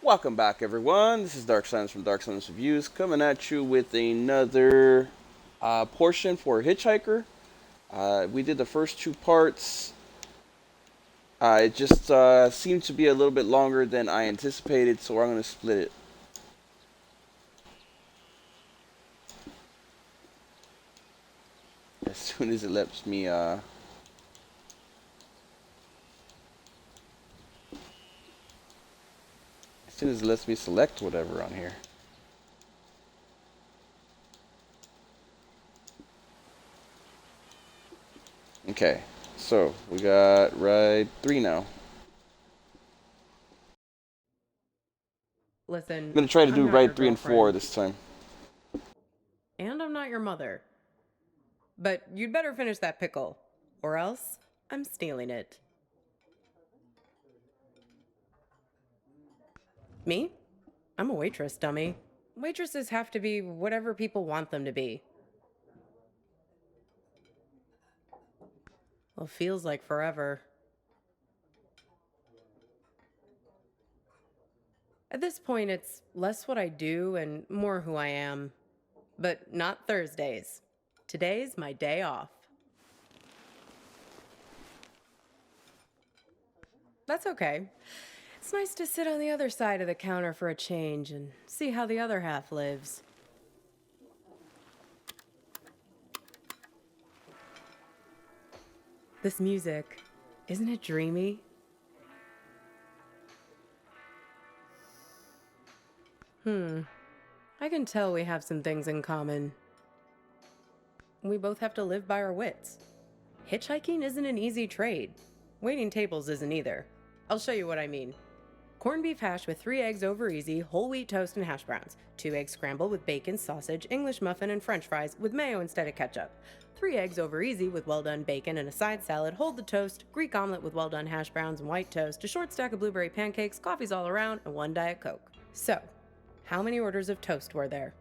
Welcome back, everyone. This is Dark Silence from Dark Silence Reviews, coming at you with another portion for HitchHiker. We did the first two parts. It just seemed to be a little bit longer than I anticipated, so I'm going to split it. As soon as it lets me select whatever on here. Okay, so we got ride 3 now. Listen, I'm going to try to do I'm not your ride 3 and 4 girlfriend, this time. and I'm not your mother. But you'd better finish that pickle, or else I'm stealing it. Me? I'm a waitress, dummy. Waitresses have to be whatever people want them to be. Well, feels like forever. At this point, it's less what I do and more who I am. But not Thursdays. Today's my day off. That's okay. It's nice to sit on the other side of the counter for a change and see how the other half lives. This music, isn't it dreamy? I can tell we have some things in common. We both have to live by our wits. Hitchhiking isn't an easy trade. Waiting tables isn't either. I'll show you what I mean. Corned beef hash with 3 eggs over easy, whole wheat toast and hash browns. 2 eggs scrambled with bacon, sausage, English muffin, and french fries with mayo instead of ketchup. 3 eggs over easy with well done bacon and a side salad, hold the toast, Greek omelet with well done hash browns and white toast, a short stack of blueberry pancakes, coffees all around, and 1 Diet Coke. So, how many orders of toast were there?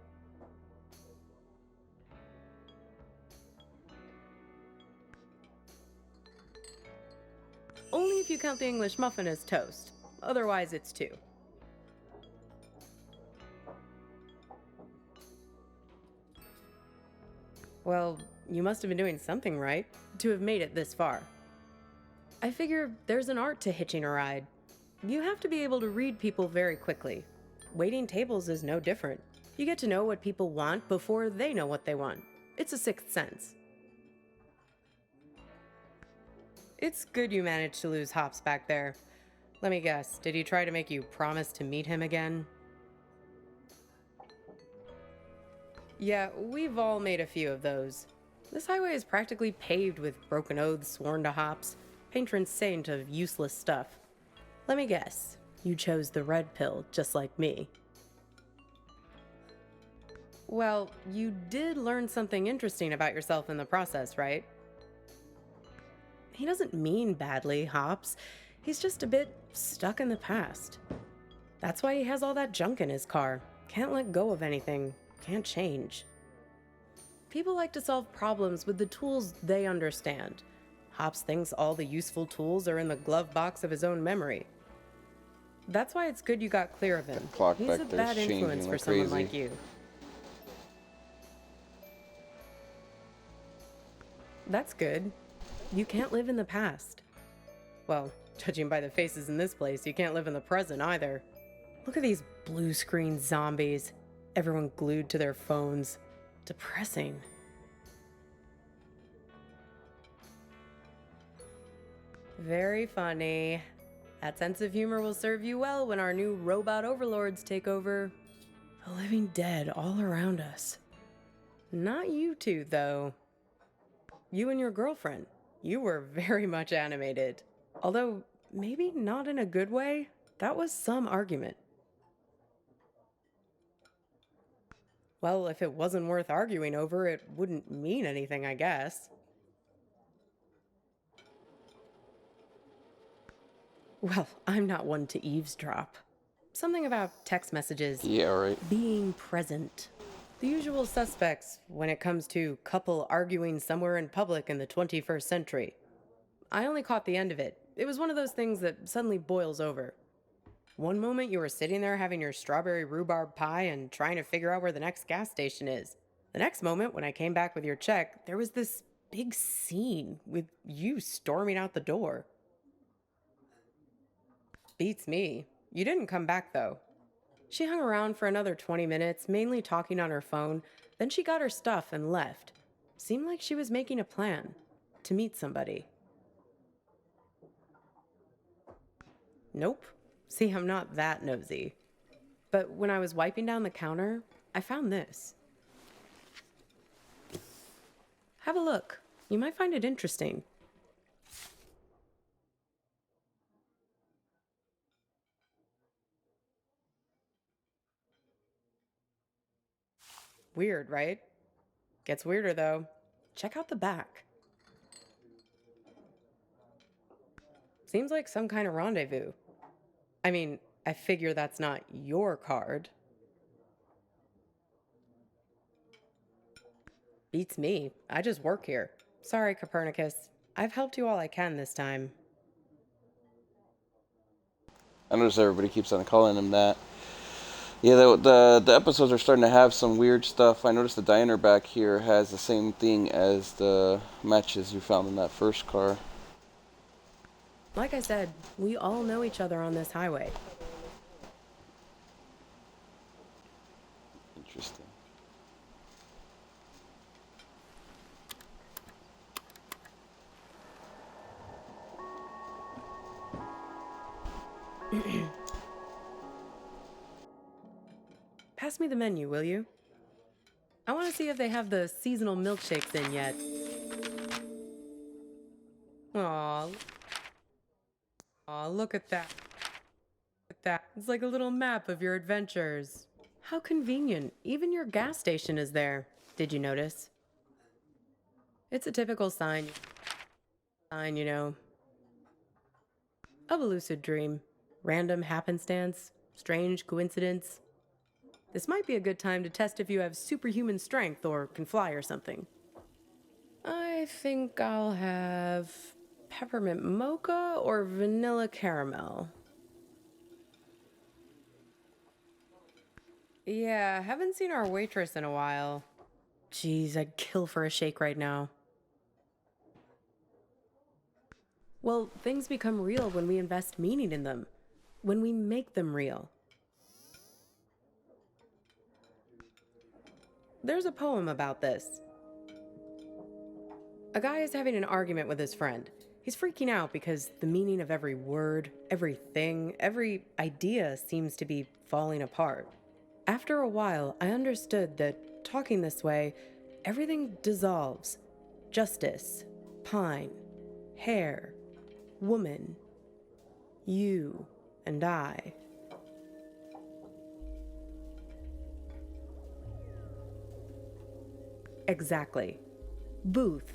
Only if you count the English muffin as toast. Otherwise, it's 2. Well, you must have been doing something right to have made it this far. I figure there's an art to hitching a ride. You have to be able to read people very quickly. Waiting tables is no different. You get to know what people want before they know what they want. It's a sixth sense. It's good you managed to lose Hops back there. Let me guess, did he try to make you promise to meet him again? Yeah, we've all made a few of those. This highway is practically paved with broken oaths sworn to Hops, patron saint of useless stuff. Let me guess, you chose the red pill just like me. Well, you did learn something interesting about yourself in the process, right? He doesn't mean badly, Hops. He's just a bit stuck in the past. That's why he has all that junk in his car. Can't let go of anything. Can't change. People like to solve problems with the tools they understand. Hops thinks all the useful tools are in the glove box of his own memory. That's why it's good you got clear of him. He's a bad influence for someone like you. That's good. You can't live in the past. Well, judging by the faces in this place, you can't live in the present either. Look at these blue screen zombies. Everyone glued to their phones. Depressing. Very funny. That sense of humor will serve you well when our new robot overlords take over. The living dead all around us. Not you two, though. You and your girlfriend. You were very much animated. Although, maybe not in a good way. That was some argument. Well, if it wasn't worth arguing over, it wouldn't mean anything, I guess. Well, I'm not one to eavesdrop. Something about text messages. Yeah, right. Being present. The usual suspects when it comes to couple arguing somewhere in public in the 21st century. I only caught the end of it. It was one of those things that suddenly boils over. One moment you were sitting there having your strawberry rhubarb pie and trying to figure out where the next gas station is. The next moment, when I came back with your check, there was this big scene with you storming out the door. Beats me. You didn't come back, though. She hung around for another 20 minutes, mainly talking on her phone. Then she got her stuff and left. Seemed like she was making a plan to meet somebody. Nope. See, I'm not that nosy. But when I was wiping down the counter, I found this. Have a look. You might find it interesting. Weird, right? Gets weirder, though. Check out the back. Seems like some kind of rendezvous. I mean, I figure that's not your card. Beats me. I just work here. Sorry, Copernicus. I've helped you all I can this time. I notice everybody keeps on calling him that. Yeah, the episodes are starting to have some weird stuff. I noticed the diner back here has the same thing as the matches you found in that first car. Like I said, we all know each other on this highway. Interesting. Pass me the menu, will you? I want to see if they have the seasonal milkshakes in yet. Aw. Aw, look at that. Look at that. It's like a little map of your adventures. How convenient. Even your gas station is there. Did you notice? It's a typical sign, you know, of a lucid dream. Random happenstance, strange coincidence. This might be a good time to test if you have superhuman strength or can fly or something. I think I'll have peppermint mocha or vanilla caramel. Yeah, haven't seen our waitress in a while. Geez, I'd kill for a shake right now. Well, things become real when we invest meaning in them, when we make them real. There's a poem about this. A guy is having an argument with his friend. He's freaking out because the meaning of every word, everything, every idea seems to be falling apart. After a while, I understood that talking this way, everything dissolves. Justice, pine, hair, woman, you, and I. Exactly. Booth,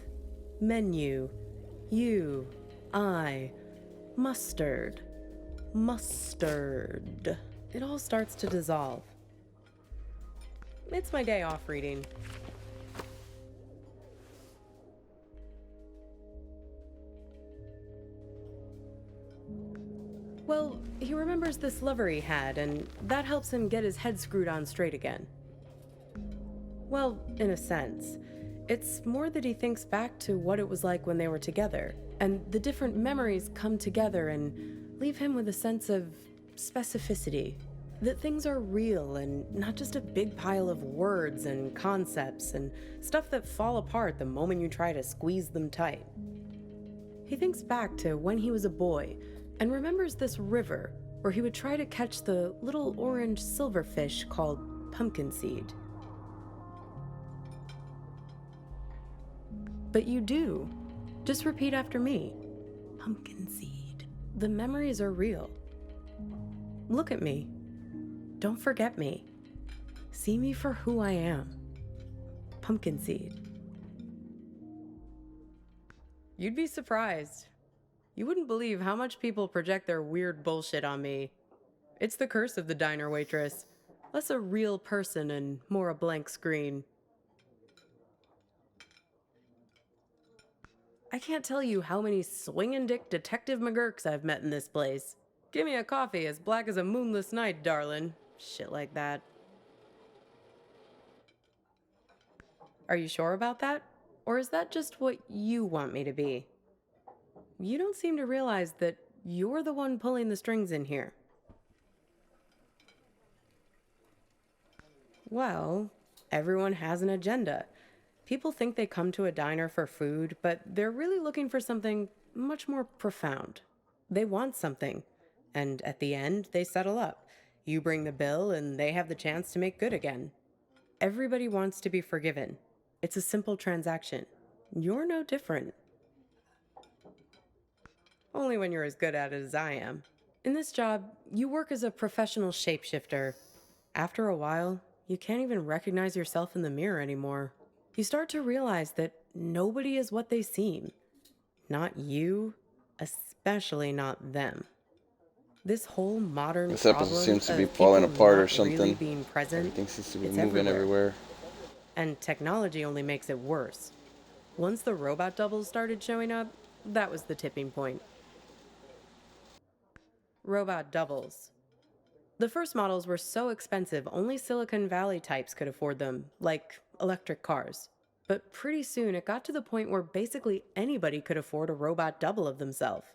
menu, you, I, mustard, mustard. It all starts to dissolve. It's my day off reading. Well, he remembers this lover he had, and that helps him get his head screwed on straight again. Well, in a sense. It's more that he thinks back to what it was like when they were together, and the different memories come together and leave him with a sense of specificity. That things are real and not just a big pile of words and concepts and stuff that fall apart the moment you try to squeeze them tight. He thinks back to when he was a boy and remembers this river where he would try to catch the little orange silverfish called pumpkin seed. But you do. Just repeat after me. Pumpkin seed. The memories are real. Look at me. Don't forget me. See me for who I am. Pumpkin seed. You'd be surprised. You wouldn't believe how much people project their weird bullshit on me. It's the curse of the diner waitress. Less a real person and more a blank screen. I can't tell you how many swingin' dick Detective McGurks I've met in this place. Give me a coffee as black as a moonless night, darling. Shit like that. Are you sure about that? Or is that just what you want me to be? You don't seem to realize that you're the one pulling the strings in here. Well, everyone has an agenda. People think they come to a diner for food, but they're really looking for something much more profound. They want something, and at the end, they settle up. You bring the bill, and they have the chance to make good again. Everybody wants to be forgiven. It's a simple transaction. You're no different. Only when you're as good at it as I am. In this job, you work as a professional shapeshifter. After a while, you can't even recognize yourself in the mirror anymore. You start to realize that nobody is what they seem. Not you, especially not them. This whole modern This problem episode seems to be of falling people apart or not really something. being present, Everything seems to be it's moving everywhere. And technology only makes it worse. Once the robot doubles started showing up, that was the tipping point. Robot doubles. The first models were so expensive, only Silicon Valley types could afford them, like electric cars. But pretty soon it got to the point where basically anybody could afford a robot double of themselves.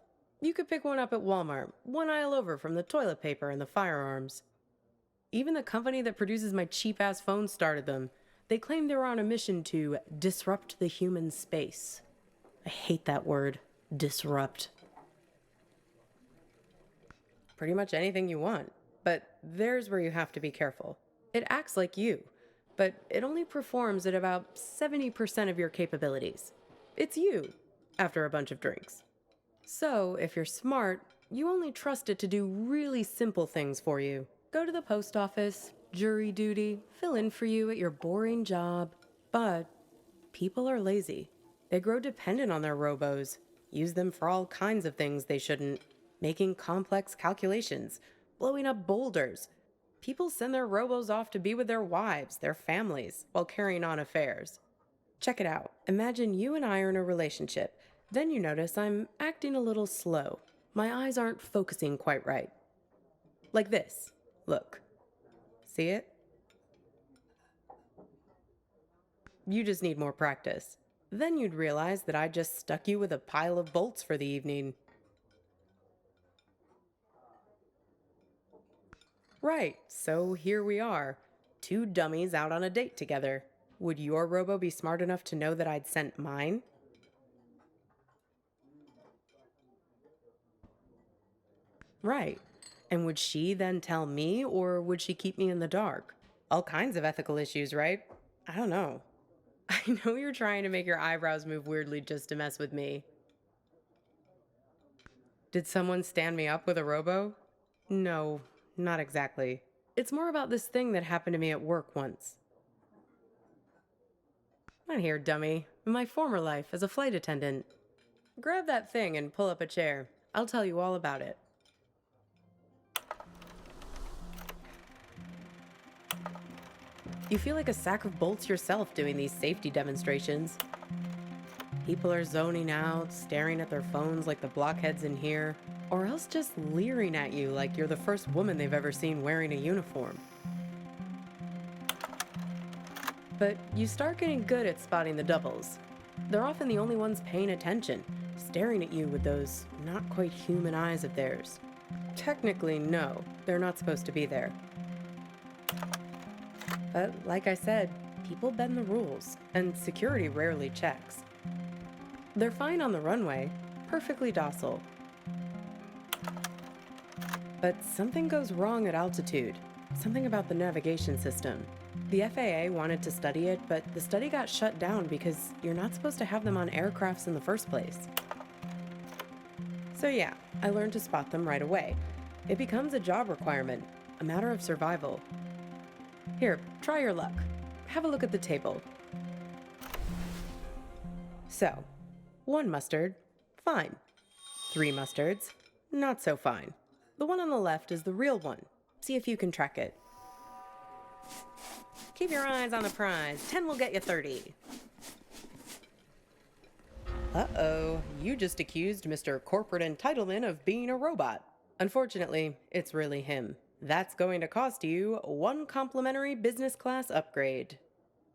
You could pick one up at Walmart, one aisle over from the toilet paper and the firearms. Even the company that produces my cheap-ass phones started them. They claimed they were on a mission to disrupt the human space. I hate that word, disrupt. Pretty much anything you want, but there's where you have to be careful. It acts like you, but it only performs at about 70% of your capabilities. It's you, after a bunch of drinks. So, if you're smart, you only trust it to do really simple things for you. Go to the post office, jury duty, fill in for you at your boring job. But people are lazy. They grow dependent on their robos, use them for all kinds of things they shouldn't, making complex calculations, blowing up boulders. People send their robos off to be with their wives, their families, while carrying on affairs. Check it out. Imagine you and I are in a relationship. Then you notice I'm acting a little slow. My eyes aren't focusing quite right. Like this. Look. See it? You just need more practice. Then you'd realize that I just stuck you with a pile of bolts for the evening. Right, so here we are. Two dummies out on a date together. Would your robo be smart enough to know that I'd sent mine? Right. And would she then tell me, or would she keep me in the dark? All kinds of ethical issues, right? I don't know. I know you're trying to make your eyebrows move weirdly just to mess with me. Did someone stand me up with a robo? No, not exactly. It's more about this thing that happened to me at work once. Not here, dummy. In my former life as a flight attendant. Grab that thing and pull up a chair. I'll tell you all about it. You feel like a sack of bolts yourself doing these safety demonstrations. People are zoning out, staring at their phones like the blockheads in here, or else just leering at you like you're the first woman they've ever seen wearing a uniform. But you start getting good at spotting the doubles. They're often the only ones paying attention, staring at you with those not quite human eyes of theirs. Technically, no, they're not supposed to be there. But like I said, people bend the rules, and security rarely checks. They're fine on the runway, perfectly docile. But something goes wrong at altitude, something about the navigation system. The FAA wanted to study it, but the study got shut down because you're not supposed to have them on aircrafts in the first place. So yeah, I learned to spot them right away. It becomes a job requirement, a matter of survival. Here, try your luck. Have a look at the table. So, 1 mustard, fine. 3 mustards, not so fine. The one on the left is the real one. See if you can track it. Keep your eyes on the prize. 10 will get you 30. Uh-oh, you just accused Mr. Corporate Entitlement of being a robot. Unfortunately, it's really him. That's going to cost you one complimentary business class upgrade.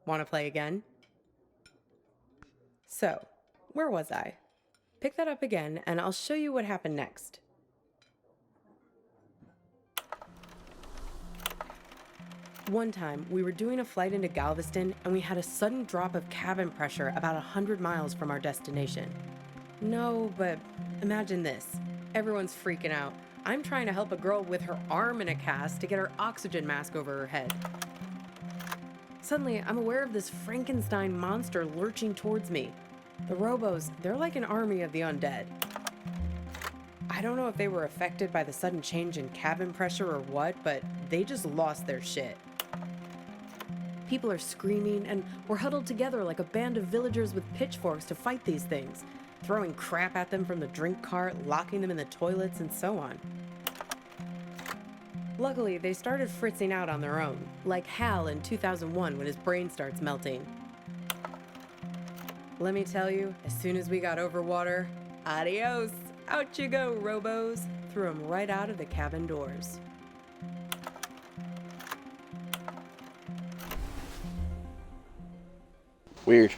Want to play again? So, where was I? Pick that up again, and I'll show you what happened next. One time, we were doing a flight into Galveston, and we had a sudden drop of cabin pressure about 100 miles from our destination. No, but imagine this. Everyone's freaking out. I'm trying to help a girl with her arm in a cast to get her oxygen mask over her head. Suddenly, I'm aware of this Frankenstein monster lurching towards me. The robos, they're like an army of the undead. I don't know if they were affected by the sudden change in cabin pressure or what, but they just lost their shit. People are screaming, and we're huddled together like a band of villagers with pitchforks to fight these things, throwing crap at them from the drink cart, locking them in the toilets, and so on. Luckily, they started fritzing out on their own, like Hal in 2001 when his brain starts melting. Let me tell you, as soon as we got over water, adios! Out you go, robos! Threw them right out of the cabin doors. Weird.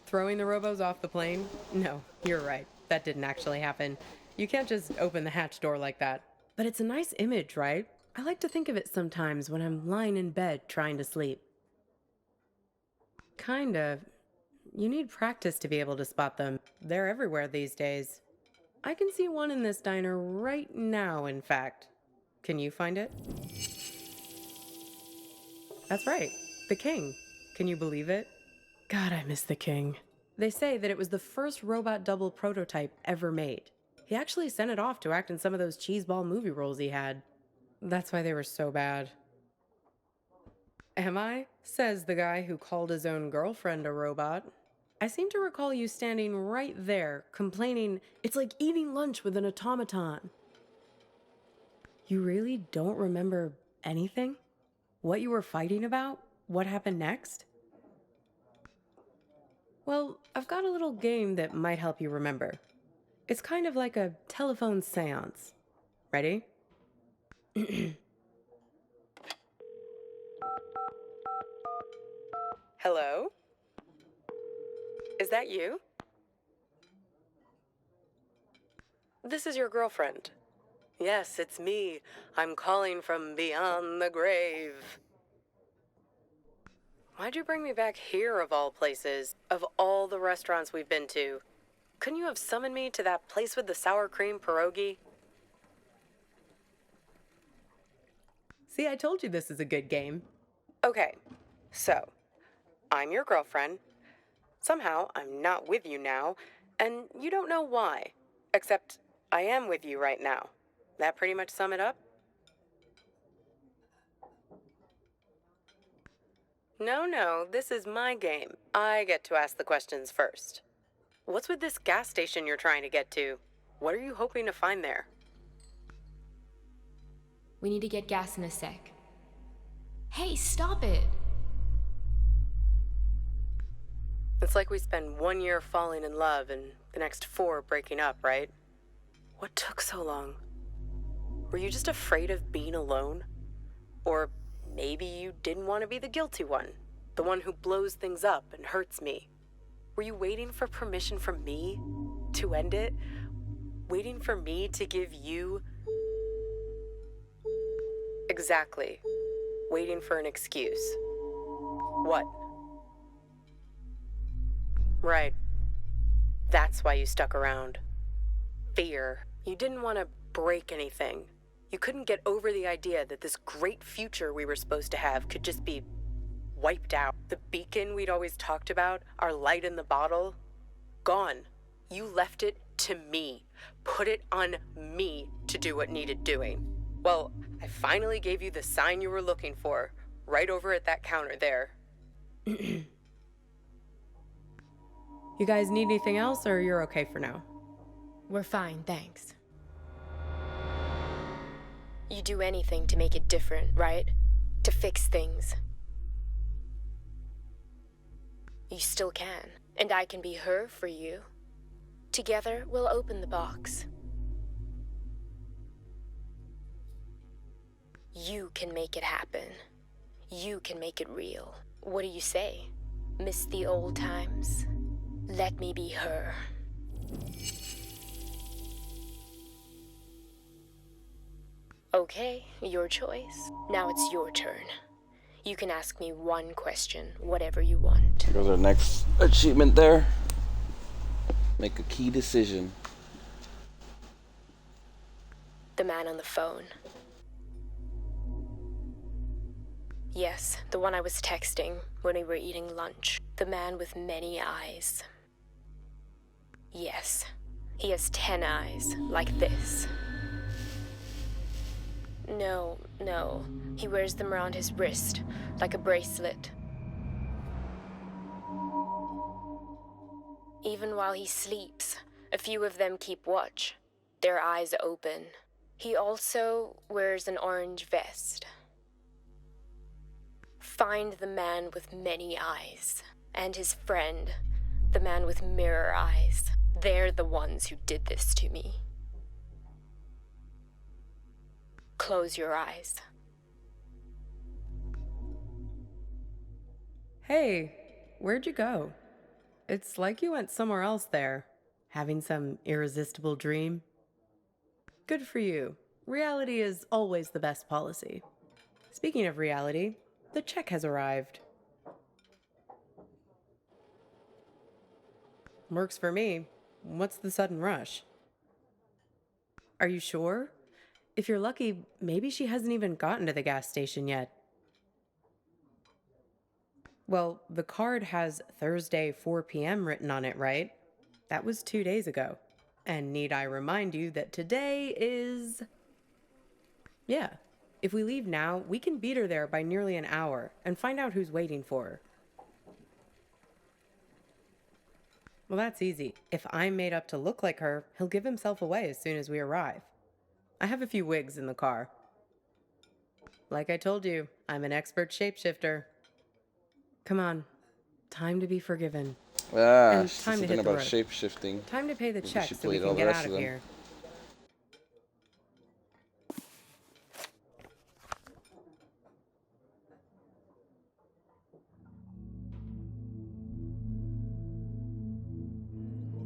Throwing the robos off the plane? No, you're right. That didn't actually happen. You can't just open the hatch door like that. But it's a nice image, right? I like to think of it sometimes when I'm lying in bed trying to sleep. Kind of. You need practice to be able to spot them. They're everywhere these days. I can see one in this diner right now, in fact. Can you find it? That's right. The King. Can you believe it? God, I miss the King. They say that it was the first robot double prototype ever made. He actually sent it off to act in some of those cheeseball movie roles he had. That's why they were so bad. Am I? Says the guy who called his own girlfriend a robot. I seem to recall you standing right there, complaining, it's like eating lunch with an automaton. You really don't remember anything? What you were fighting about? What happened next? Well, I've got a little game that might help you remember. It's kind of like a telephone seance. Ready? Hello? Is that you? This is your girlfriend. Yes, it's me. I'm calling from beyond the grave. Why'd you bring me back here, of all places? Of all the restaurants we've been to? Couldn't you have summoned me to that place with the sour cream pierogi? See, I told you this is a good game. Okay, so, I'm your girlfriend. Somehow, I'm not with you now, and you don't know why. Except, I am with you right now. That pretty much sum it up? No, this is my game. I get to ask the questions first. What's with this gas station you're trying to get to? What are you hoping to find there? We need to get gas in a sec. Hey, stop it! It's like we spend 1 year falling in love and the next 4 breaking up, right? What took so long? Were you just afraid of being alone? Or maybe you didn't want to be the guilty one, the one who blows things up and hurts me. Were you waiting for permission from me to end it? Waiting for me to give you... Exactly. Waiting for an excuse. What? Right. That's why you stuck around. Fear. You didn't want to break anything. You couldn't get over the idea that this great future we were supposed to have could just be wiped out. The beacon we'd always talked about, our light in the bottle, gone. You left it to me. Put it on me to do what needed doing. Well, I finally gave you the sign you were looking for, right over at that counter there. You guys need anything else, or you're okay for now? We're fine, thanks. You do anything to make it different, right? To fix things. You still can, and I can be her for you. Together, we'll open the box. You can make it happen. You can make it real. What do you say? Miss the old times? Let me be her. Okay, your choice. Now it's your turn. You can ask me one question, whatever you want. Here's our next achievement there. Make a key decision. The man on the phone. Yes, the one I was texting when we were eating lunch. The man with many eyes. Yes, he has 10 eyes, like this. No, he wears them around his wrist, like a bracelet. Even while he sleeps, a few of them keep watch, their eyes open. He also wears an orange vest. Find the man with many eyes, and his friend, the man with mirror eyes. They're the ones who did this to me. Close your eyes. Hey, where'd you go? It's like you went somewhere else there, having some irresistible dream. Good for you. Reality is always the best policy. Speaking of reality, the check has arrived. Works for me. What's the sudden rush? Are you sure? If you're lucky, maybe she hasn't even gotten to the gas station yet. Well, the card has Thursday 4 p.m. written on it, right? That was 2 days ago. And need I remind you that today is... Yeah, if we leave now, we can beat her there by nearly an hour and find out who's waiting for her. Well, that's easy. If I'm made up to look like her, he'll give himself away as soon as we arrive. I have a few wigs in the car. Like I told you, I'm an expert shapeshifter. Come on, time to be forgiven. And she's time to hit about shape shifting. Time to pay the Maybe check she so we played all can the get rest out of of them. here.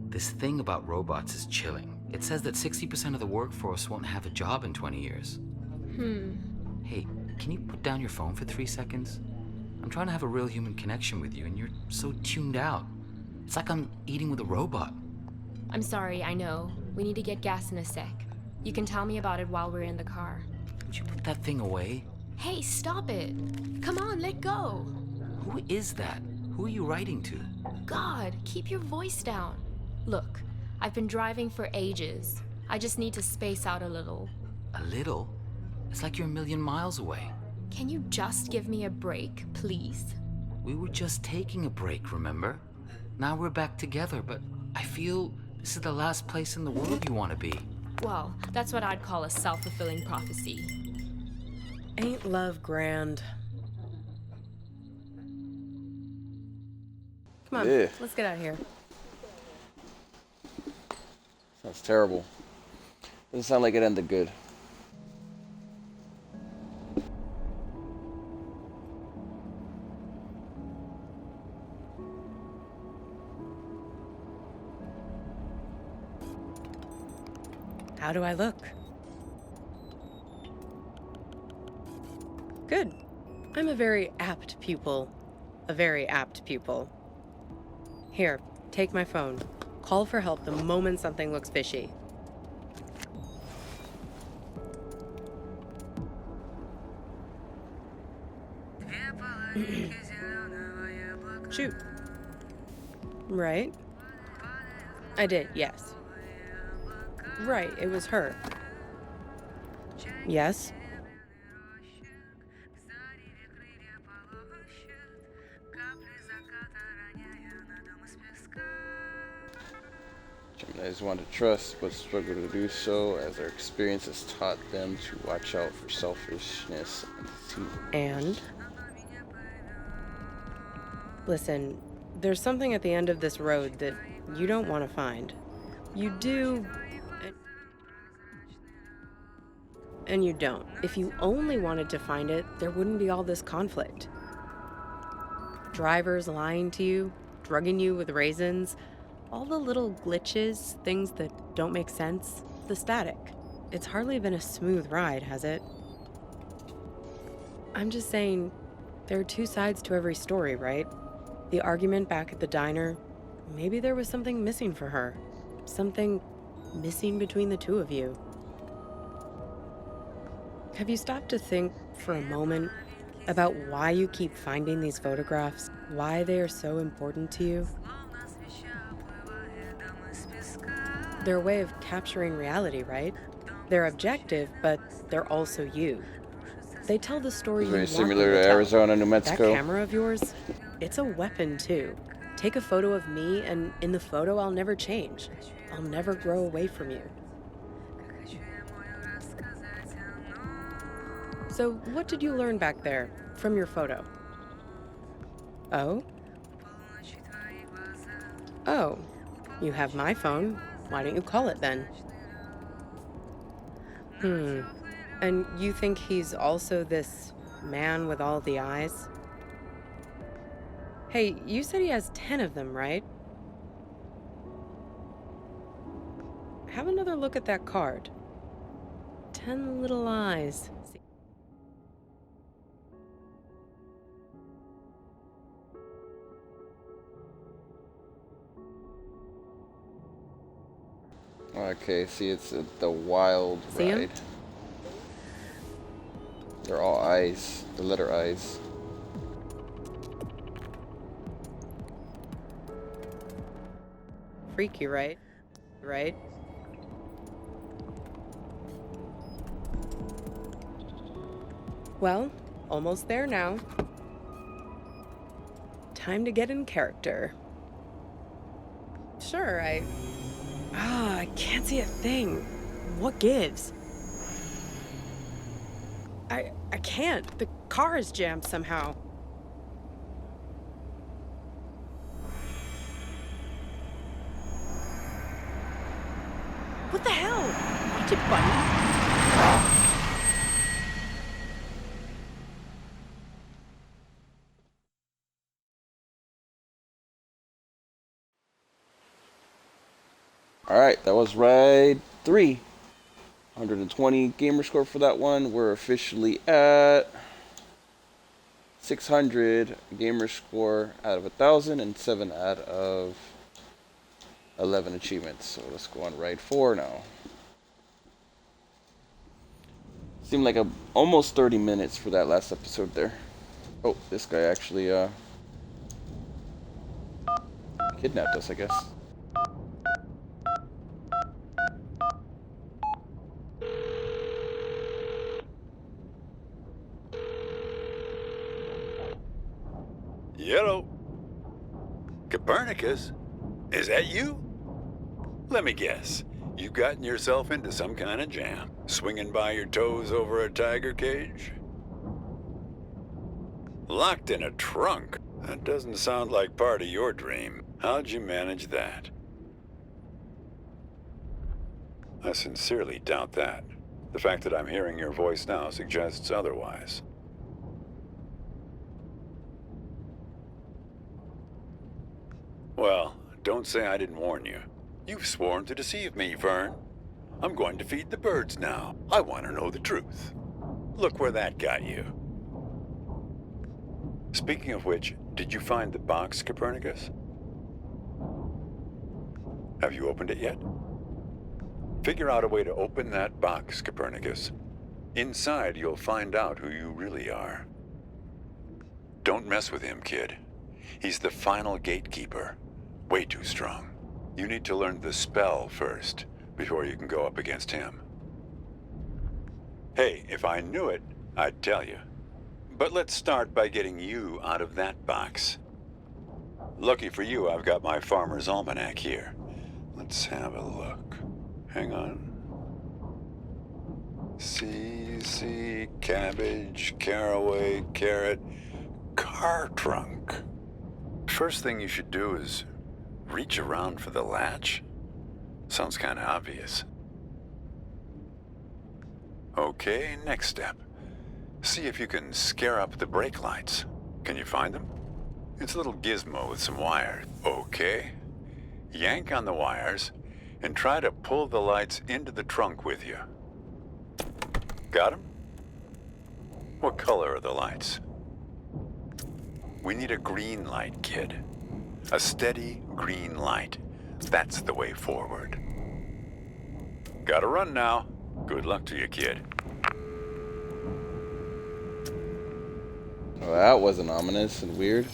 This thing about robots is chilling. It says that 60% of the workforce won't have a job in 20 years. Hey, can you put down your phone for 3 seconds? I'm trying to have a real human connection with you, and you're so tuned out. It's like I'm eating with a robot. I'm sorry, I know. We need to get gas in a sec. You can tell me about it while we're in the car. Would you put that thing away? Hey, stop it! Come on, let go! Who is that? Who are you writing to? God, keep your voice down. Look, I've been driving for ages. I just need to space out a little. A little? It's like you're a million miles away. Can you just give me a break, please? We were just taking a break, remember? Now we're back together, but I feel this is the last place in the world you want to be. Well, that's what I'd call a self-fulfilling prophecy. Ain't love grand? Come on, Yeah. let's get out of here. Sounds terrible. Doesn't sound like it ended good. How do I look? Good. I'm a very apt pupil. A very apt pupil. Here, take my phone. Call for help the moment something looks fishy. Shoot. Right? I did, yes. Right, it was her. Yes? Geminis want to trust but struggle to do so as their experience has taught them to watch out for selfishness and deceit. And? Listen, there's something at the end of this road that you don't want to find. You do... and you don't. If you only wanted to find it, there wouldn't be all this conflict. Drivers lying to you, drugging you with raisins, all the little glitches, things that don't make sense, the static. It's hardly been a smooth ride, has it? I'm just saying, there are two sides to every story, right? The argument back at the diner, maybe there was something missing for her. Something missing between the two of you. Have you stopped to think for a moment about why you keep finding these photographs? Why they are so important to you? They're a way of capturing reality, right? They're objective, but they're also you. They tell the story you Very want them similar to to tell. Arizona, New That Mexico. camera of yours, it's a weapon too. Take a photo of me, and in the photo I'll never change. I'll never grow away from you. So what did you learn back there from your photo? Oh? Oh, you have my phone. Why don't you call it then? And you think he's also this man with all the eyes? Hey, you said he has 10 of them, right? Have another look at that card. 10 little eyes. Okay, see, it's the wild See 'em? ride. They're all eyes, the letter eyes. Freaky, right? Right? Well, almost there now. Time to get in character. Sure, I can't see a thing. What gives? I can't. The car is jammed somehow. What the hell? Watch it, buddy. Alright, that was ride 3. 120 gamer score for that one. We're officially at 600 gamer score out of 1,000 and 7 out of 11 achievements. So let's go on ride 4 now. Seemed like almost 30 minutes for that last episode there. Oh, this guy actually kidnapped us, I guess. Hello. Copernicus? Is that you? Let me guess. You've gotten yourself into some kind of jam, swinging by your toes over a tiger cage? Locked in a trunk? That doesn't sound like part of your dream. How'd you manage that? I sincerely doubt that. The fact that I'm hearing your voice now suggests otherwise. Well, don't say I didn't warn you. You've sworn to deceive me, Vern. I'm going to feed the birds now. I want to know the truth. Look where that got you. Speaking of which, did you find the box, Copernicus? Have you opened it yet? Figure out a way to open that box, Copernicus. Inside, you'll find out who you really are. Don't mess with him, kid. He's the final gatekeeper. Way too strong. You need to learn the spell first, before you can go up against him. Hey, if I knew it, I'd tell you. But let's start by getting you out of that box. Lucky for you, I've got my Farmer's Almanac here. Let's have a look. Hang on. See, cabbage, caraway, carrot, car trunk. First thing you should do is reach around for the latch. Sounds kind of obvious. Okay, next step. See if you can scare up the brake lights. Can you find them? It's a little gizmo with some wires. Okay. Yank on the wires and try to pull the lights into the trunk with you. Got them? What color are the lights? We need a green light, kid. A steady green light. That's the way forward. Gotta run now. Good luck to you, kid. Well, that wasn't ominous and weird.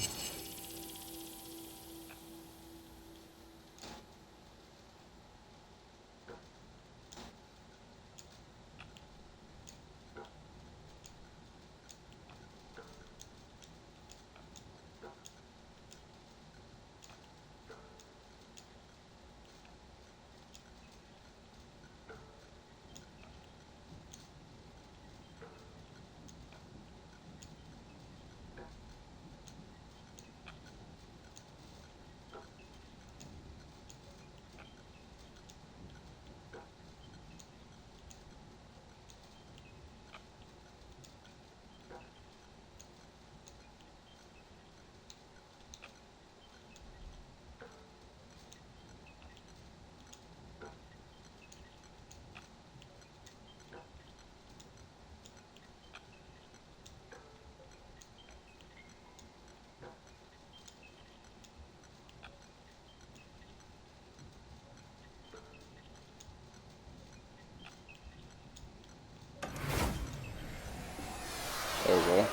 There we go.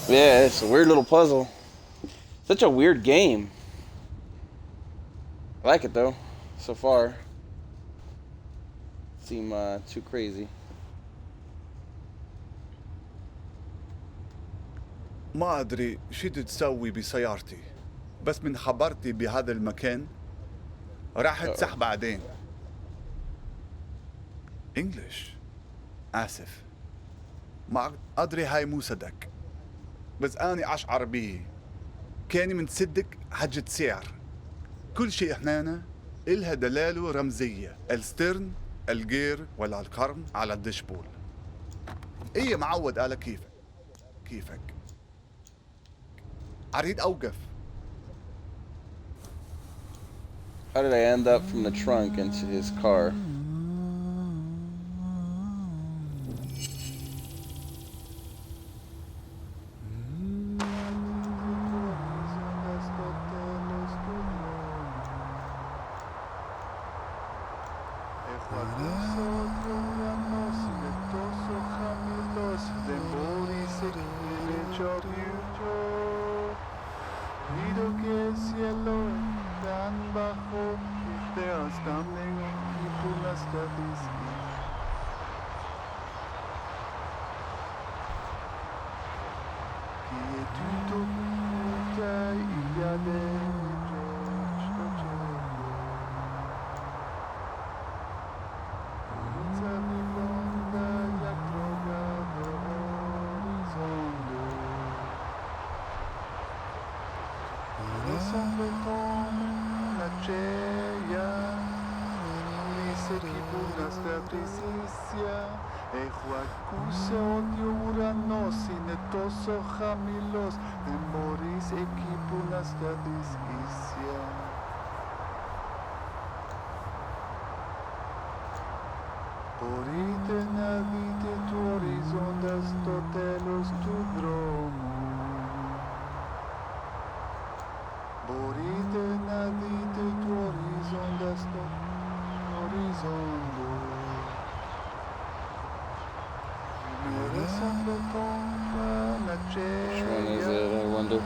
Yeah, it's a weird little puzzle. Such a weird game. I like it though, so far. Seem too crazy. ما أدري شو تسوي بسيارتي، بس من خبرتي بهذا المكان راح تسح بعدين. إنجليش. آسف. ما أدري هاي مو صدق، بس أنا أشعر به. كان من صدق حجة سعر. كل شيء هنا إلها دلالة رمزية، السترن، الجير ولا القرن على الدشبول. إيه معود على كيفك. أريد أوقف. How did I end up from the trunk into his car? Which one is it, I wonder?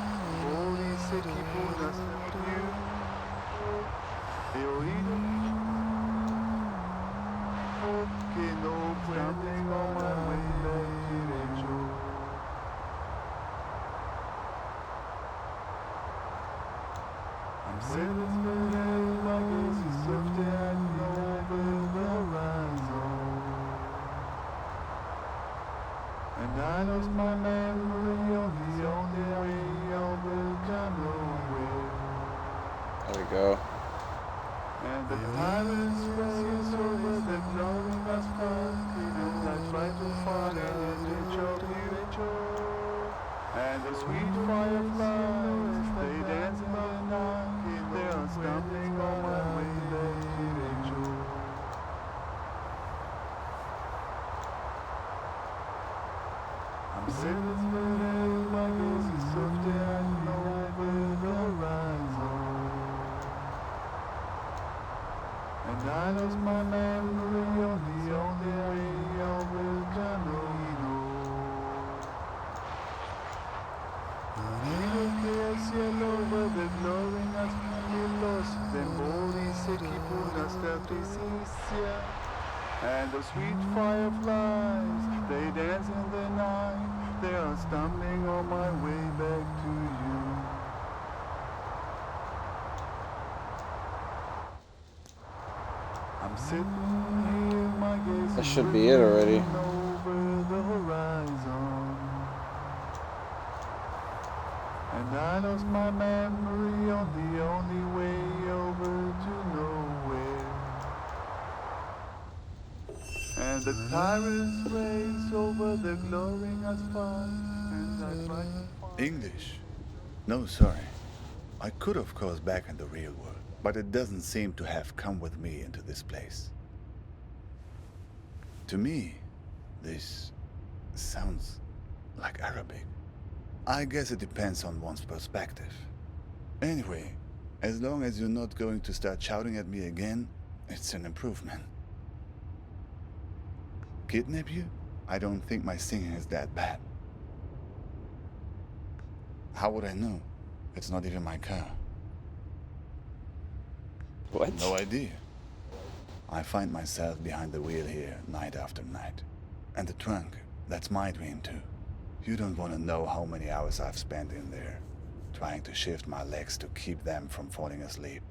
And I lost my memory of the only way I will come away. There we go. And the tyrants race over the glorious flood. And I try to find Rachel. And the sweet fireflies, they dance in the night. They are stumbling on my way back to Rachel. I'm sitting there, my gaze is softly and over the horizon. And I lost my memory on the only way over Camino. Cielo over glorias los temores equipuras de tristeza. And the sweet fireflies, they dance in the night. They are stumbling on my way back to you. I'm sitting here, my gaze That should be it already. over the horizon. And I lost my memory on the only way over to nowhere. And the tyrants race over the glorious fight. And I try to find English? No, sorry. I could, of course, back in the real world, but it doesn't seem to have come with me into this place. To me, this sounds like Arabic. I guess it depends on one's perspective. Anyway, as long as you're not going to start shouting at me again, it's an improvement. Kidnap you? I don't think my singing is that bad. How would I know? It's not even my car. What? No idea. I find myself behind the wheel here night after night. And the trunk, that's my dream too. You don't want to know how many hours I've spent in there, trying to shift my legs to keep them from falling asleep.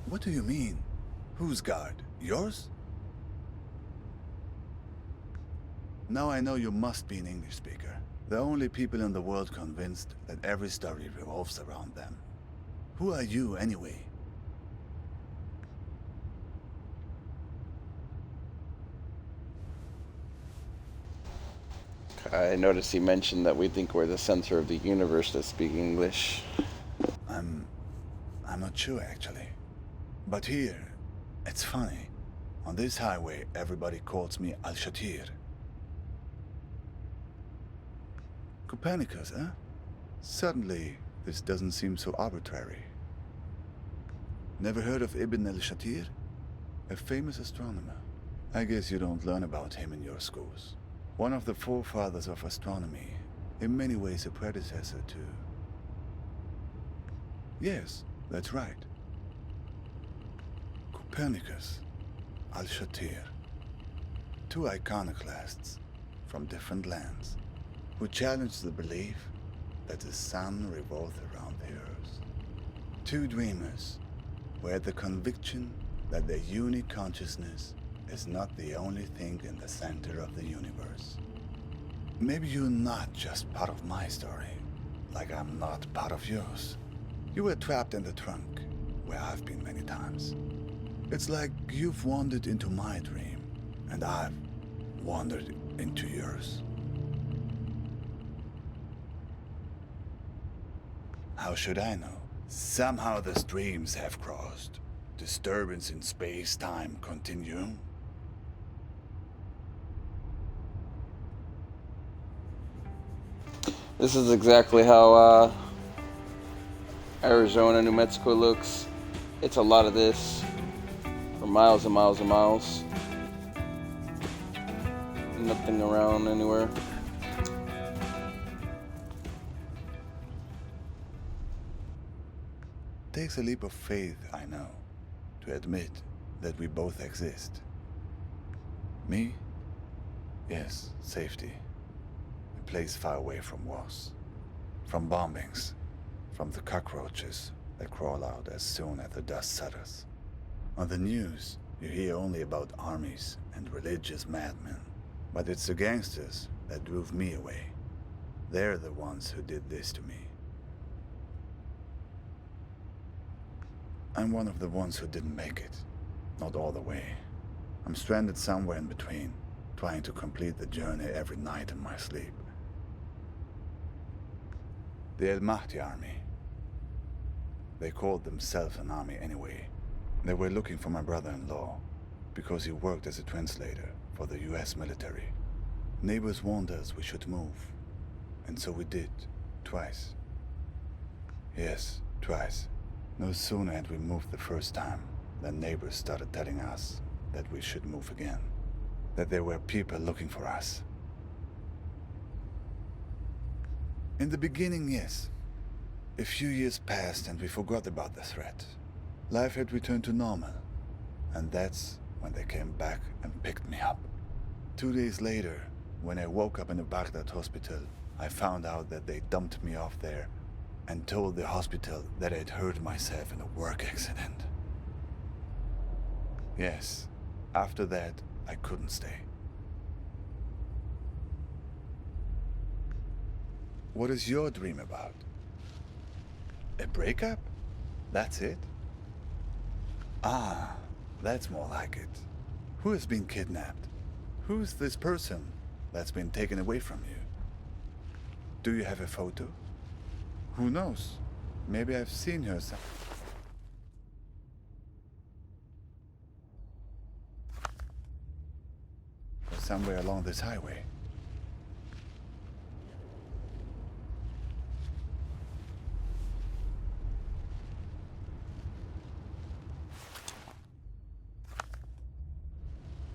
What do you mean? Whose guard? Yours? Now I know you must be an English speaker. The only people in the world convinced that every story revolves around them. Who are you, anyway? I noticed he mentioned that we think we're the center of the universe that speak English. I'm not sure, actually. But here, it's funny. On this highway, everybody calls me Al-Shatir. Copernicus, huh? Suddenly, this doesn't seem so arbitrary. Never heard of Ibn al-Shatir? A famous astronomer. I guess you don't learn about him in your schools. One of the forefathers of astronomy, in many ways a predecessor to... Yes, that's right. Copernicus, Al-Shatir. Two iconoclasts from different lands who challenged the belief that the sun revolved around the earth. Two dreamers who had the conviction that their unique consciousness is not the only thing in the center of the universe. Maybe you're not just part of my story, like I'm not part of yours. You were trapped in the trunk, where I've been many times. It's like you've wandered into my dream, and I've wandered into yours. How should I know? Somehow the streams have crossed. Disturbance in space-time continuum. This is exactly how Arizona, New Mexico looks. It's a lot of this for miles and miles and miles. Nothing around anywhere. Takes a leap of faith, I know, to admit that we both exist. Me? Yes, safety. A place far away from wars, from bombings, from the cockroaches that crawl out as soon as the dust settles. On the news, you hear only about armies and religious madmen, but it's the gangsters that drove me away. They're the ones who did this to me. I'm one of the ones who didn't make it. Not all the way. I'm stranded somewhere in between, trying to complete the journey every night in my sleep. The El Mahdi army. They called themselves an army anyway. They were looking for my brother-in-law, because he worked as a translator for the US military. Neighbors warned us we should move, and so we did, twice. Yes, twice. No sooner had we moved the first time than neighbors started telling us that we should move again, that there were people looking for us. In the beginning, yes. A few years passed and we forgot about the threat. Life had returned to normal, and that's when they came back and picked me up. 2 days later, when I woke up in a Baghdad hospital, I found out that they dumped me off there and told the hospital that I'd hurt myself in a work accident. Yes, after that, I couldn't stay. What is your dream about? A breakup? That's it? Ah, that's more like it. Who has been kidnapped? Who's this person that's been taken away from you? Do you have a photo? Who knows? Maybe I've seen her somewhere along this highway.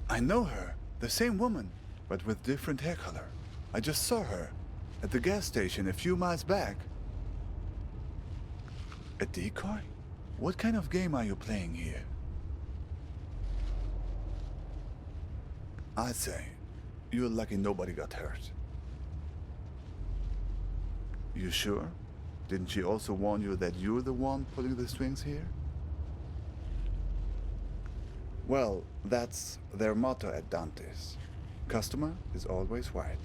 I know her, the same woman, but with different hair color. I just saw her at the gas station a few miles back. A decoy? What kind of game are you playing here? I'd say you're lucky nobody got hurt. You sure? Didn't she also warn you that you're the one pulling the strings here? Well, that's their motto at Dante's. Customer is always right.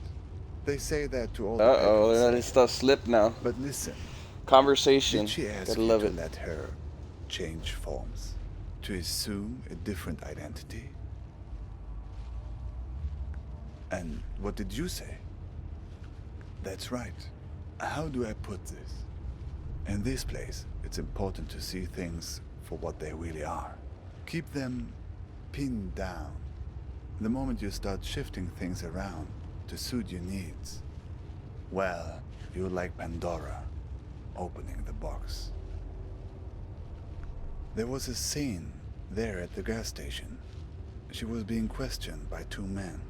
They say that to all the Uh-oh, they're pirates. letting stuff slip now. But listen, Conversation. did she ask Gotta you love to it. let her change forms? To assume a different identity? And what did you say? That's right. How do I put this? In this place, it's important to see things for what they really are. Keep them pinned down. The moment you start shifting things around to suit your needs, well, you're like Pandora, opening the box. There was a scene there at the gas station. She was being questioned by two men.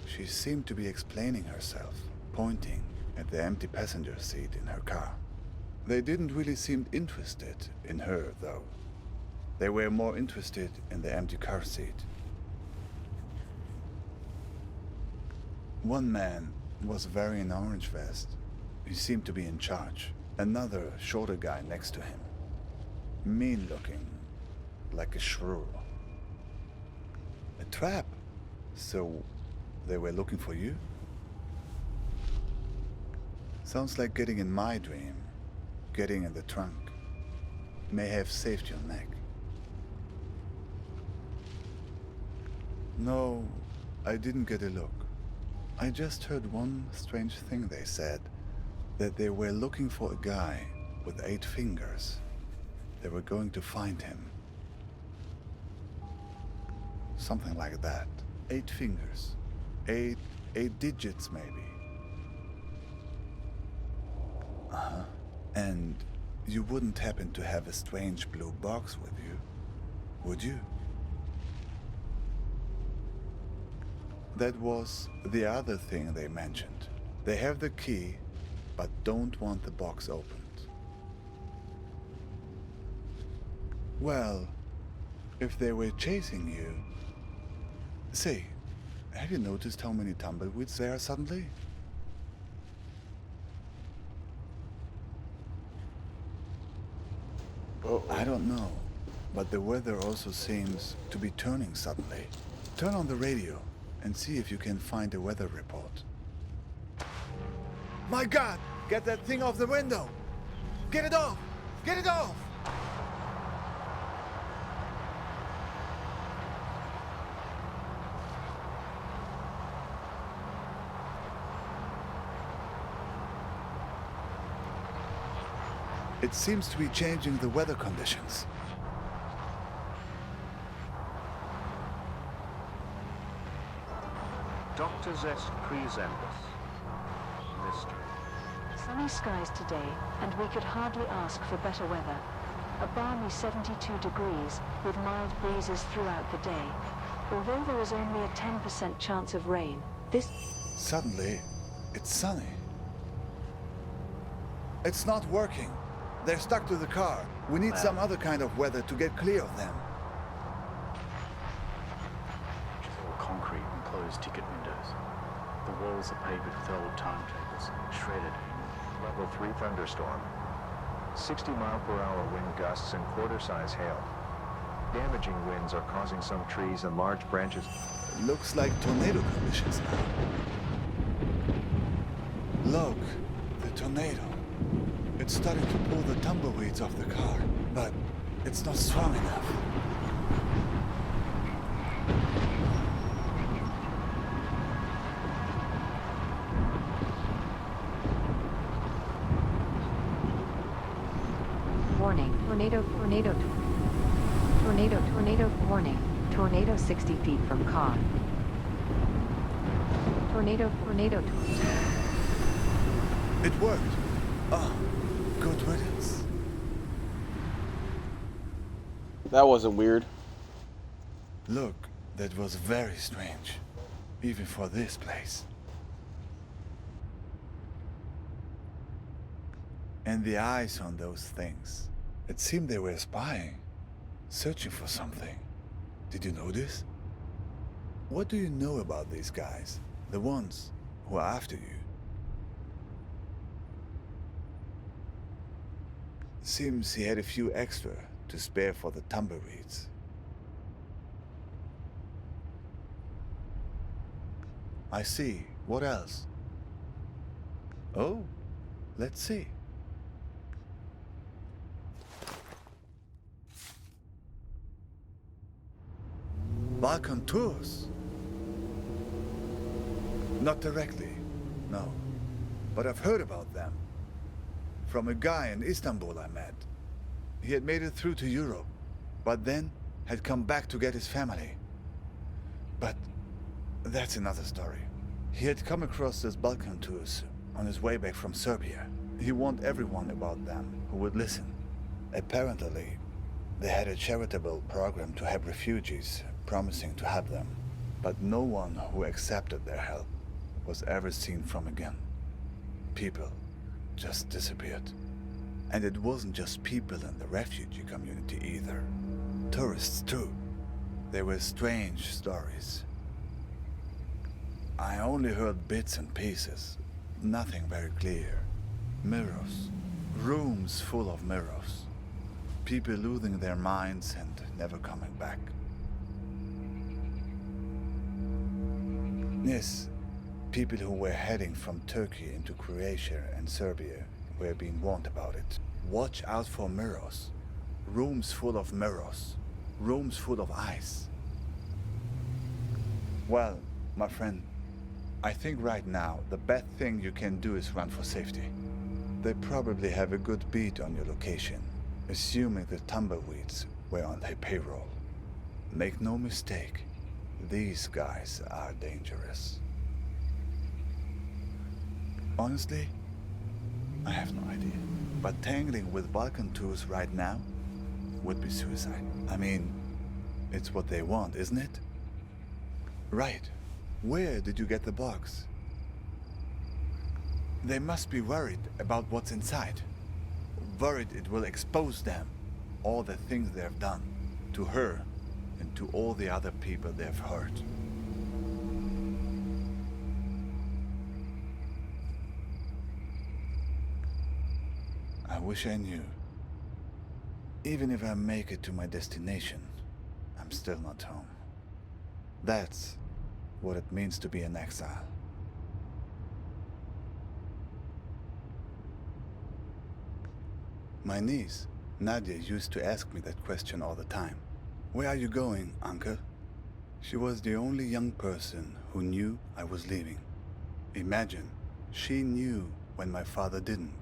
She seemed to be explaining herself, pointing at the empty passenger seat in her car. They didn't really seem interested in her, though. They were more interested in the empty car seat. One man was wearing an orange vest. He seemed to be in charge. Another, shorter guy next to him. Mean looking, like a shrew. A trap? So they were looking for you? Sounds like getting in my dream. Getting in the trunk. May have saved your neck. No, I didn't get a look. I just heard one strange thing they said. That they were looking for a guy with 8 fingers. They were going to find him. Something like that. 8 fingers. 8 digits, maybe. Uh-huh. And you wouldn't happen to have a strange blue box with you, would you? That was the other thing they mentioned. They have the key, but don't want the box opened. Well, if they were chasing you... Say, have you noticed how many tumbleweeds there are suddenly? I don't know, but the weather also seems to be turning suddenly. Turn on the radio and see if you can find a weather report. My God! Get that thing off the window! Get it off! Get it off! It seems to be changing the weather conditions. Dr. Zest presents mystery. Sunny skies today, and we could hardly ask for better weather. A balmy 72 degrees, with mild breezes throughout the day. Although there is only a 10% chance of rain, this... Suddenly, it's sunny. It's not working. They're stuck to the car. We need some other kind of weather to get clear of them. It's all concrete and closed ticket windows. The walls are papered with old timetables, shredded. Level 3 thunderstorm. 60-mile-per-hour wind gusts and quarter-size hail. Damaging winds are causing some trees and large branches. Looks like tornado conditions now. Look, the tornado. It's starting to pull the tumbleweeds off the car, but it's not strong enough. Warning, tornado, warning. Tornado 60 feet from car. Tornado. It worked. Oh, good riddance. That wasn't weird. Look, that was very strange, even for this place. And the eyes on those things. It seemed they were spying, searching for something. Did you notice? What do you know about these guys? The ones who are after you? Seems he had a few extra to spare for the tumbleweeds. I see. What else? Oh, let's see. Balkan tours? Not directly, no. But I've heard about them. From a guy in Istanbul I met. He had made it through to Europe, but then had come back to get his family. But that's another story. He had come across these Balkan tours on his way back from Serbia. He warned everyone about them who would listen. Apparently, they had a charitable program to help refugees, promising to help them. But no one who accepted their help was ever seen from again. People just disappeared. And it wasn't just people in the refugee community either. Tourists too. They were strange stories. I only heard bits and pieces, nothing very clear. Mirrors, rooms full of mirrors. People losing their minds and never coming back. Yes, people who were heading from Turkey into Croatia and Serbia were being warned about it. Watch out for mirrors. Rooms full of mirrors. Rooms full of ice. Well, my friend, I think right now the best thing you can do is run for safety. They probably have a good beat on your location, assuming the tumbleweeds were on their payroll. Make no mistake, these guys are dangerous. Honestly, I have no idea. But tangling with Balkan tours right now would be suicide. I mean, it's what they want, isn't it? Right. Where did you get the box? They must be worried about what's inside. Worried it will expose them, all the things they have done, to her and to all the other people they have hurt. I wish I knew. Even if I make it to my destination, I'm still not home. That's what it means to be an exile. My niece, Nadia, used to ask me that question all the time. Where are you going, uncle? She was the only young person who knew I was leaving. Imagine, she knew when my father didn't.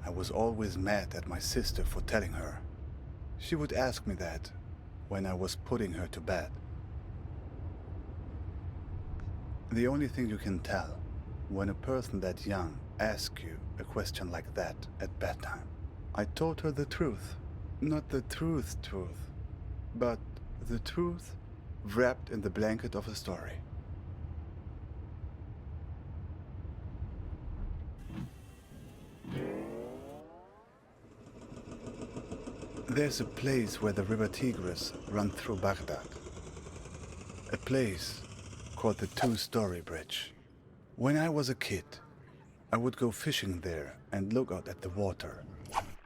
I was always mad at my sister for telling her. She would ask me that when I was putting her to bed. The only thing you can tell when a person that young asks you a question like that at bedtime. I told her the truth. Not the truth, but the truth wrapped in the blanket of a story. There's a place where the river Tigris runs through Baghdad. A place called the Two-Story Bridge. When I was a kid, I would go fishing there and look out at the water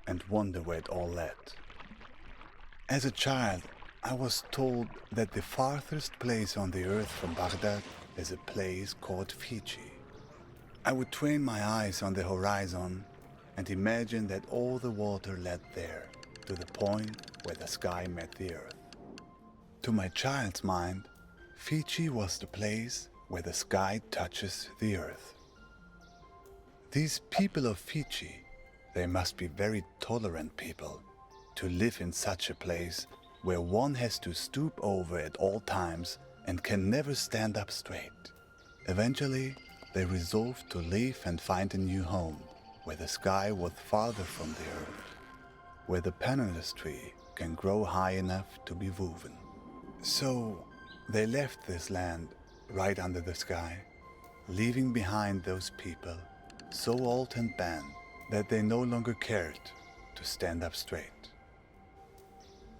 and wonder where it all led. As a child, I was told that the farthest place on the earth from Baghdad is a place called Fiji. I would train my eyes on the horizon and imagine that all the water led there, to the point where the sky met the earth. To my child's mind, Fiji was the place where the sky touches the earth. These people of Fiji, they must be very tolerant people to live in such a place where one has to stoop over at all times and can never stand up straight. Eventually, they resolved to leave and find a new home where the sky was farther from the earth, where the pandanus tree can grow high enough to be woven. So they left this land right under the sky, leaving behind those people so old and bent that they no longer cared to stand up straight.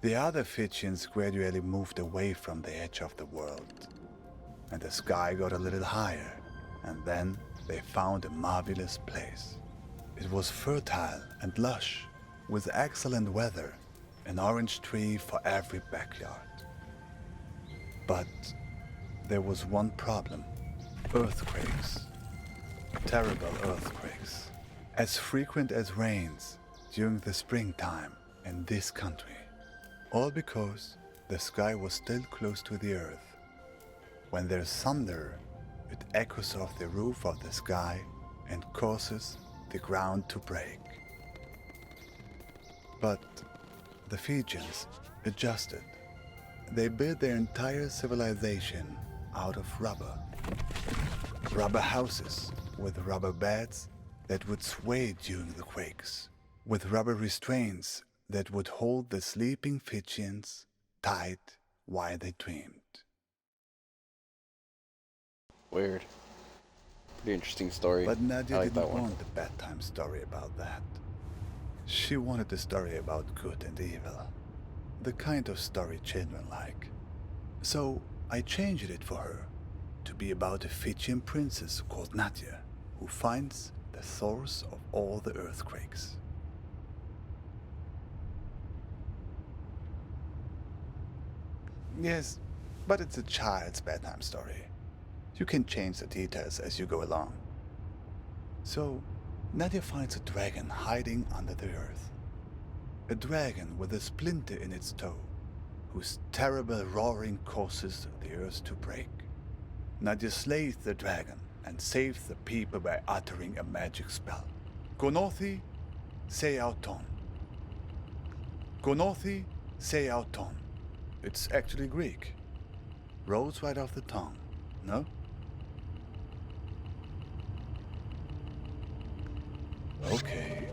The other Fijians gradually moved away from the edge of the world, and the sky got a little higher, and then they found a marvelous place. It was fertile and lush, with excellent weather, an orange tree for every backyard. But there was one problem: earthquakes. Terrible earthquakes, as frequent as rains during the springtime in this country. All because the sky was still close to the earth. When there's thunder, it echoes off the roof of the sky and causes the ground to break. But the Fijians adjusted. They built their entire civilization out of rubber. Rubber houses with rubber beds that would sway during the quakes, with rubber restraints that would hold the sleeping Fijians tight while they dreamed. Weird. Pretty interesting story. But Nadia I like didn't that one. want a bedtime story about that. She wanted a story about good and evil, the kind of story children like. So I changed it for her to be about a Fijian princess called Nadia, who finds the source of all the earthquakes. Yes, but it's a child's bedtime story. You can change the details as you go along. So, Nadia finds a dragon hiding under the earth. A dragon with a splinter in its toe, whose terrible roaring causes the earth to break. Nadia slays the dragon and saves the people by uttering a magic spell. Gonothi se auton. Gonothi se auton. It's actually Greek. Rolls right off the tongue, no? Okay,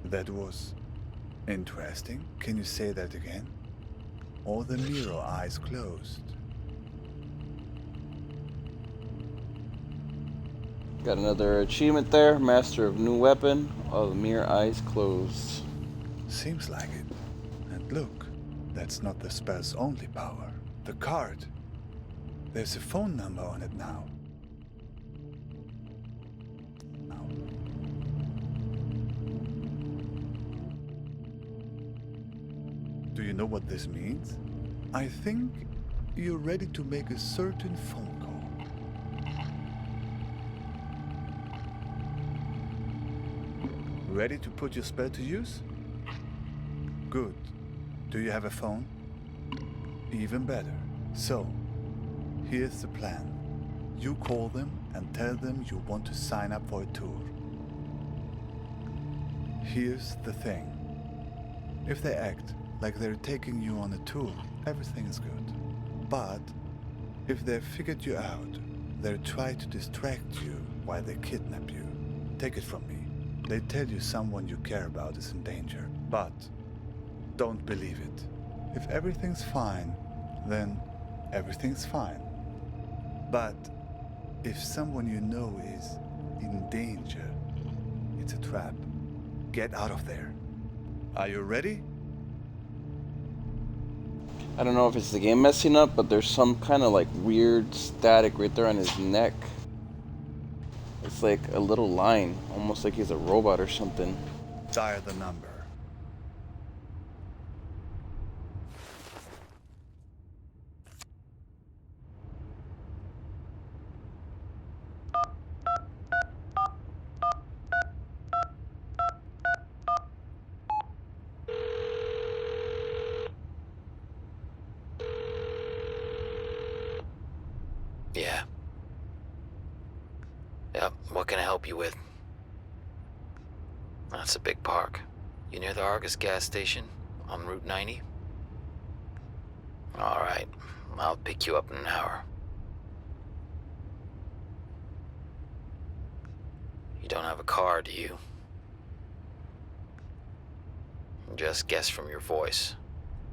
that was interesting. Can you say that again? Or the mirror eyes closed? Got another achievement there. Master of new weapon. All the mirror eyes closed. Seems like it. And look, that's not the spell's only power. The card. There's a phone number on it now. Do you know what this means? I think you're ready to make a certain phone call. Ready to put your spell to use? Good. Do you have a phone? Even better. So, here's the plan. You call them and tell them you want to sign up for a tour. Here's the thing. If they act like they're taking you on a tour, everything is good. But if they've figured you out, they'll try to distract you while they kidnap you. Take it from me. They tell you someone you care about is in danger, but don't believe it. If everything's fine, then everything's fine. But if someone you know is in danger, it's a trap. Get out of there. Are you ready? I don't know if it's the game messing up, but there's some kind of like weird static right there on his neck. It's like a little line, almost like he's a robot or something. Dial the number. Yeah. Yep, what can I help you with? That's a big park. You near the Argus gas station on Route 90? Alright, I'll pick you up in an hour. You don't have a car, do you? Just guess from your voice.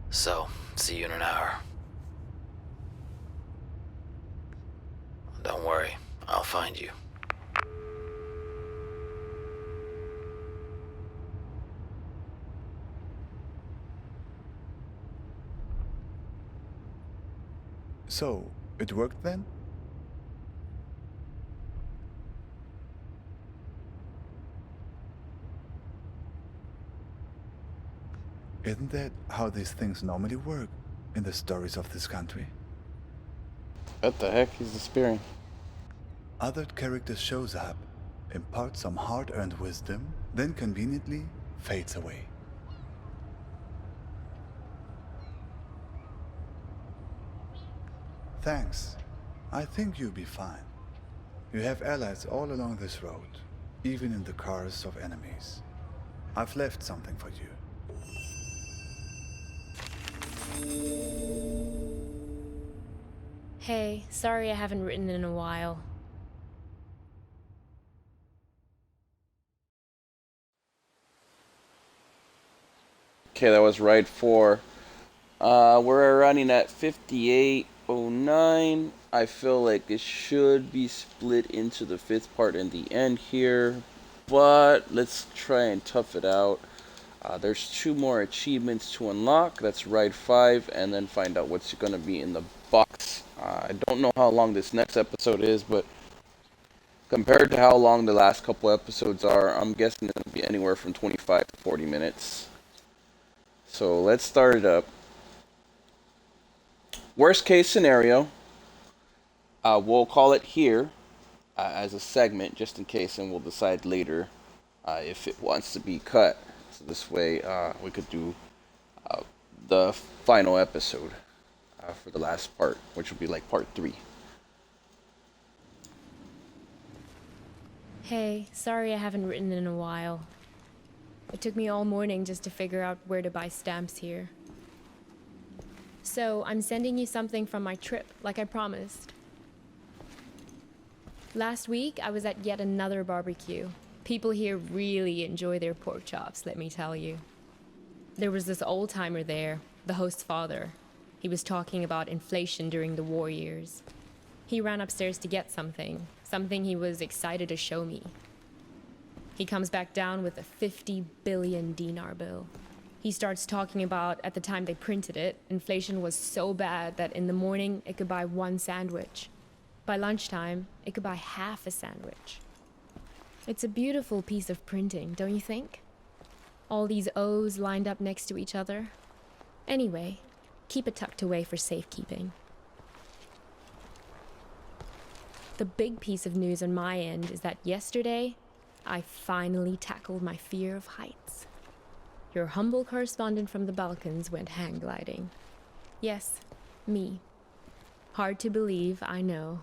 So, see you in an hour. Don't worry, I'll find you. So, it worked then? Isn't that how these things normally work in the stories of this country? What the heck? He's disappearing. Other character shows up, imparts some hard-earned wisdom, then conveniently fades away. Thanks. I think you'll be fine. You have allies all along this road, even in the cars of enemies. I've left something for you. Hey, sorry I haven't written in a while. Okay, that was ride 4. We're running at 58:09. I feel like it should be split into the 5th part in the end here, but let's try and tough it out. There's 2 more achievements to unlock. That's ride 5, and then find out what's going to be in the box. I don't know how long this next episode is, but compared to how long the last couple episodes are, I'm guessing it'll be anywhere from 25 to 40 minutes. So let's start it up. Worst case scenario, we'll call it here as a segment just in case, and we'll decide later if it wants to be cut. So this way we could do the final episode for the last part, which will be like part 3. Hey, sorry I haven't written in a while. It took me all morning just to figure out where to buy stamps here. So, I'm sending you something from my trip, like I promised. Last week, I was at yet another barbecue. People here really enjoy their pork chops, let me tell you. There was this old-timer there, the host's father. He was talking about inflation during the war years. He ran upstairs to get something he was excited to show me. He comes back down with a 50 billion dinar bill. He starts talking about, at the time they printed it, inflation was so bad that in the morning it could buy 1 sandwich. By lunchtime, it could buy half a sandwich. It's a beautiful piece of printing, don't you think? All these O's lined up next to each other. Anyway, keep it tucked away for safekeeping. The big piece of news on my end is that yesterday, I finally tackled my fear of heights. Your humble correspondent from the Balkans went hang gliding. Yes, me. Hard to believe, I know.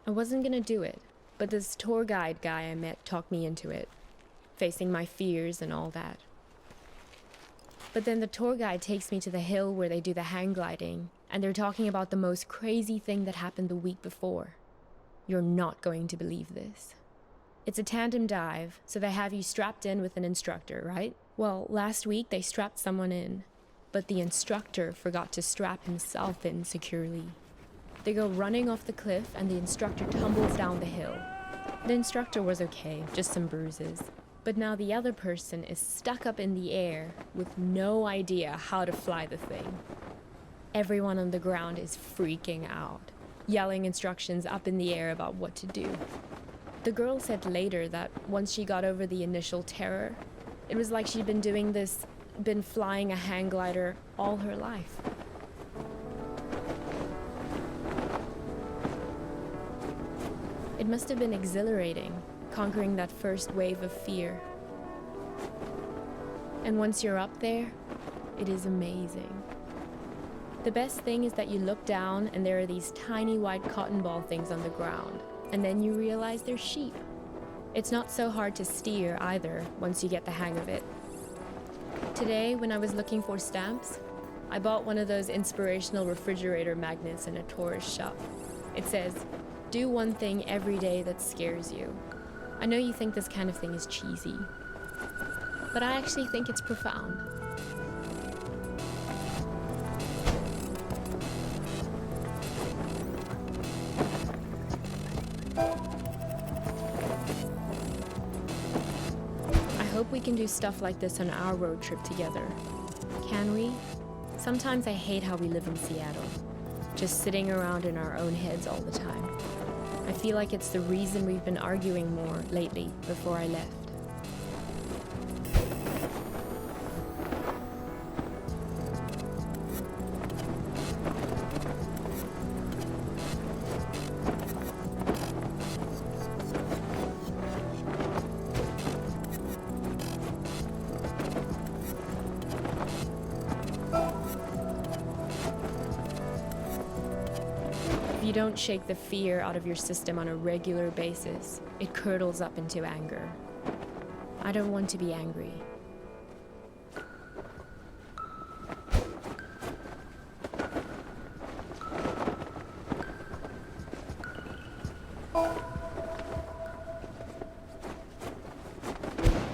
I wasn't gonna do it, but this tour guide guy I met talked me into it. facing my fears and all that. But then the tour guide takes me to the hill where they do the hang gliding, and they're talking about the most crazy thing that happened the week before. You're not going to believe this. It's a tandem dive, so they have you strapped in with an instructor, right? Well, last week they strapped someone in, but the instructor forgot to strap himself in securely. They go running off the cliff and the instructor tumbles down the hill. The instructor was okay, just some bruises. But now the other person is stuck up in the air with no idea how to fly the thing. Everyone on the ground is freaking out, yelling instructions up in the air about what to do. The girl said later that once she got over the initial terror, it was like she'd been flying a hang glider all her life. It must have been exhilarating, conquering that first wave of fear. And once you're up there, it is amazing. The best thing is that you look down and there are these tiny white cotton ball things on the ground, and then you realize they're sheep. It's not so hard to steer either once you get the hang of it. Today, when I was looking for stamps, I bought one of those inspirational refrigerator magnets in a tourist shop. It says, "Do one thing every day that scares you." I know you think this kind of thing is cheesy, but I actually think it's profound. I hope we can do stuff like this on our road trip together. Can we? Sometimes I hate how we live in Seattle, just sitting around in our own heads all the time. I feel like it's the reason we've been arguing more lately before I left. If you don't shake the fear out of your system on a regular basis, it curdles up into anger. I don't want to be angry.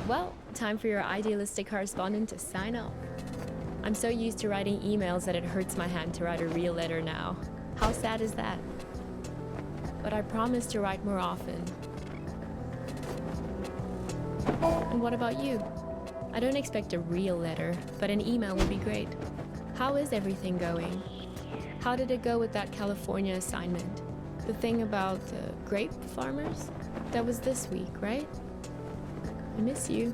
Well, time for your idealistic correspondent to sign off. I'm so used to writing emails that it hurts my hand to write a real letter now. How sad is that? But I promise to write more often. And what about you? I don't expect a real letter, but an email would be great. How is everything going? How did it go with that California assignment? The thing about the grape farmers? That was this week, right? I miss you.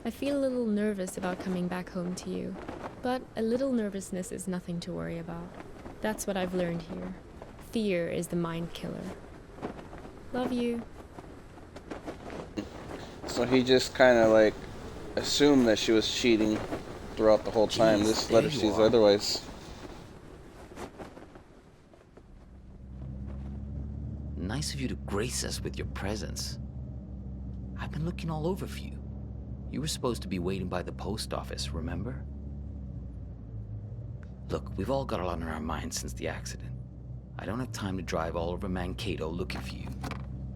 I feel a little nervous about coming back home to you, but a little nervousness is nothing to worry about. That's what I've learned here. Fear is the mind killer. Love you. So he just kind of like assumed that she was cheating throughout the whole time. Jeez, This letter there you says are. otherwise. Nice of you to grace us with your presence. I've been looking all over for you. You were supposed to be waiting by the post office, remember? Look, we've all got a lot on our minds since the accident. I don't have time to drive all over Mankato looking for you.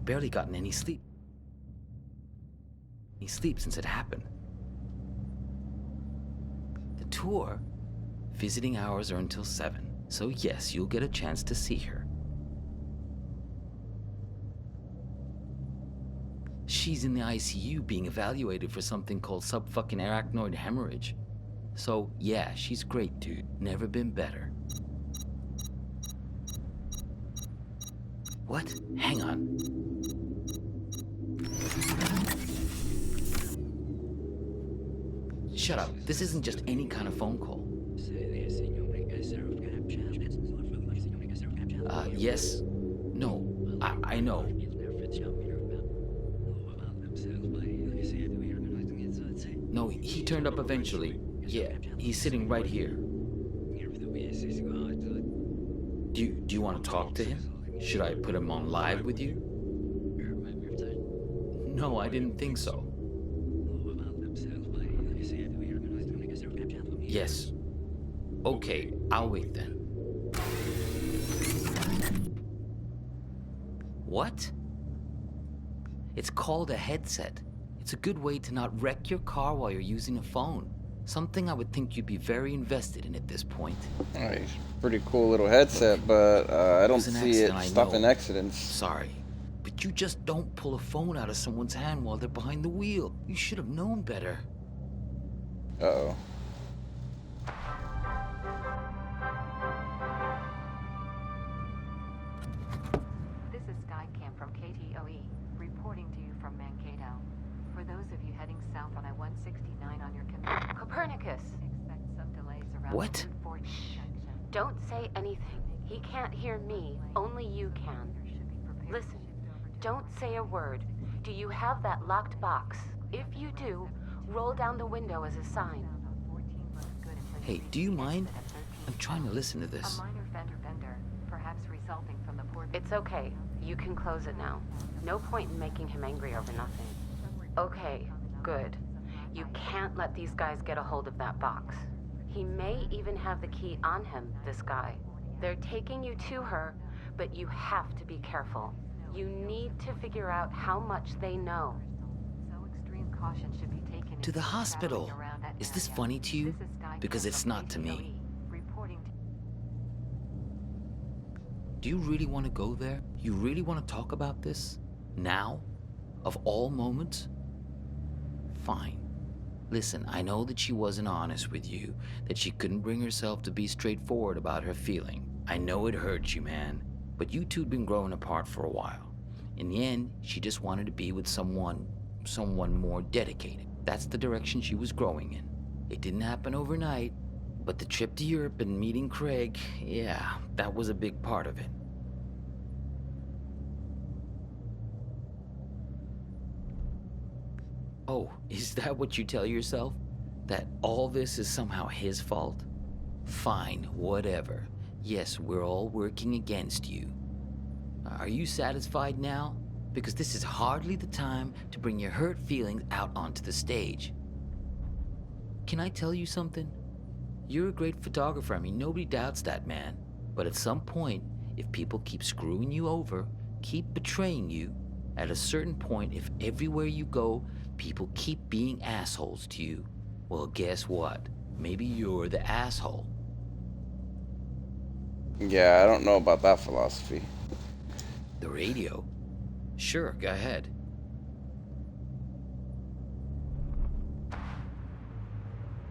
Barely gotten any sleep. Since it happened. The tour, visiting hours are until 7, so yes, you'll get a chance to see her. She's in the ICU being evaluated for something called sub-fucking-arachnoid hemorrhage. So, yeah, she's great, dude. Never been better. What? Hang on. Shut up. This isn't just any kind of phone call. Yes? No. I know. No, he turned up eventually. Yeah, he's sitting right here. Do you want to talk to him? Should I put him on live with you? No, I didn't think so. Yes. Okay, I'll wait then. What? It's called a headset. It's a good way to not wreck your car while you're using a phone. Something I would think you'd be very invested in at this point. Alright, pretty cool little headset, but I don't was an see it accident, I stopping know. accidents. Sorry, but you just don't pull a phone out of someone's hand while they're behind the wheel. You should have known better. Uh-oh. This is Skycam from KTOE, reporting to you from Mankato. For those of you heading south on I-169 on your commute, Copernicus, expect some delays around What? the Route 40 junction. Don't say anything. He can't hear me. Only you can. Listen, don't say a word. Do you have that locked box? If you do, roll down the window as a sign. Hey, do you mind? I'm trying to listen to this. A minor fender bender, perhaps resulting from the poor... It's okay. You can close it now. No point in making him angry over nothing. Okay, good. You can't let these guys get a hold of that box. He may even have the key on him, this guy. They're taking you to her, but you have to be careful. You need to figure out how much they know. So extreme caution should be taken To the hospital. Is this funny to you? Because it's not to me. Do you really want to go there? You really want to talk about this? Now? Of all moments? Fine. Listen, I know that she wasn't honest with you, that she couldn't bring herself to be straightforward about her feeling. I know it hurts you, man, but you two'd been growing apart for a while. In the end, she just wanted to be with someone more dedicated. That's the direction she was growing in. It didn't happen overnight, but the trip to Europe and meeting Craig, yeah, that was a big part of it. Oh, is that what you tell yourself? That all this is somehow his fault? Fine, whatever. Yes, we're all working against you. Are you satisfied now? Because this is hardly the time to bring your hurt feelings out onto the stage. Can I tell you something? You're a great photographer. I mean, nobody doubts that, man. But at some point, if people keep screwing you over, keep betraying you, at a certain point, if everywhere you go, people keep being assholes to you, well, guess what? Maybe you're the asshole. Yeah, I don't know about that philosophy. The radio? Sure, go ahead.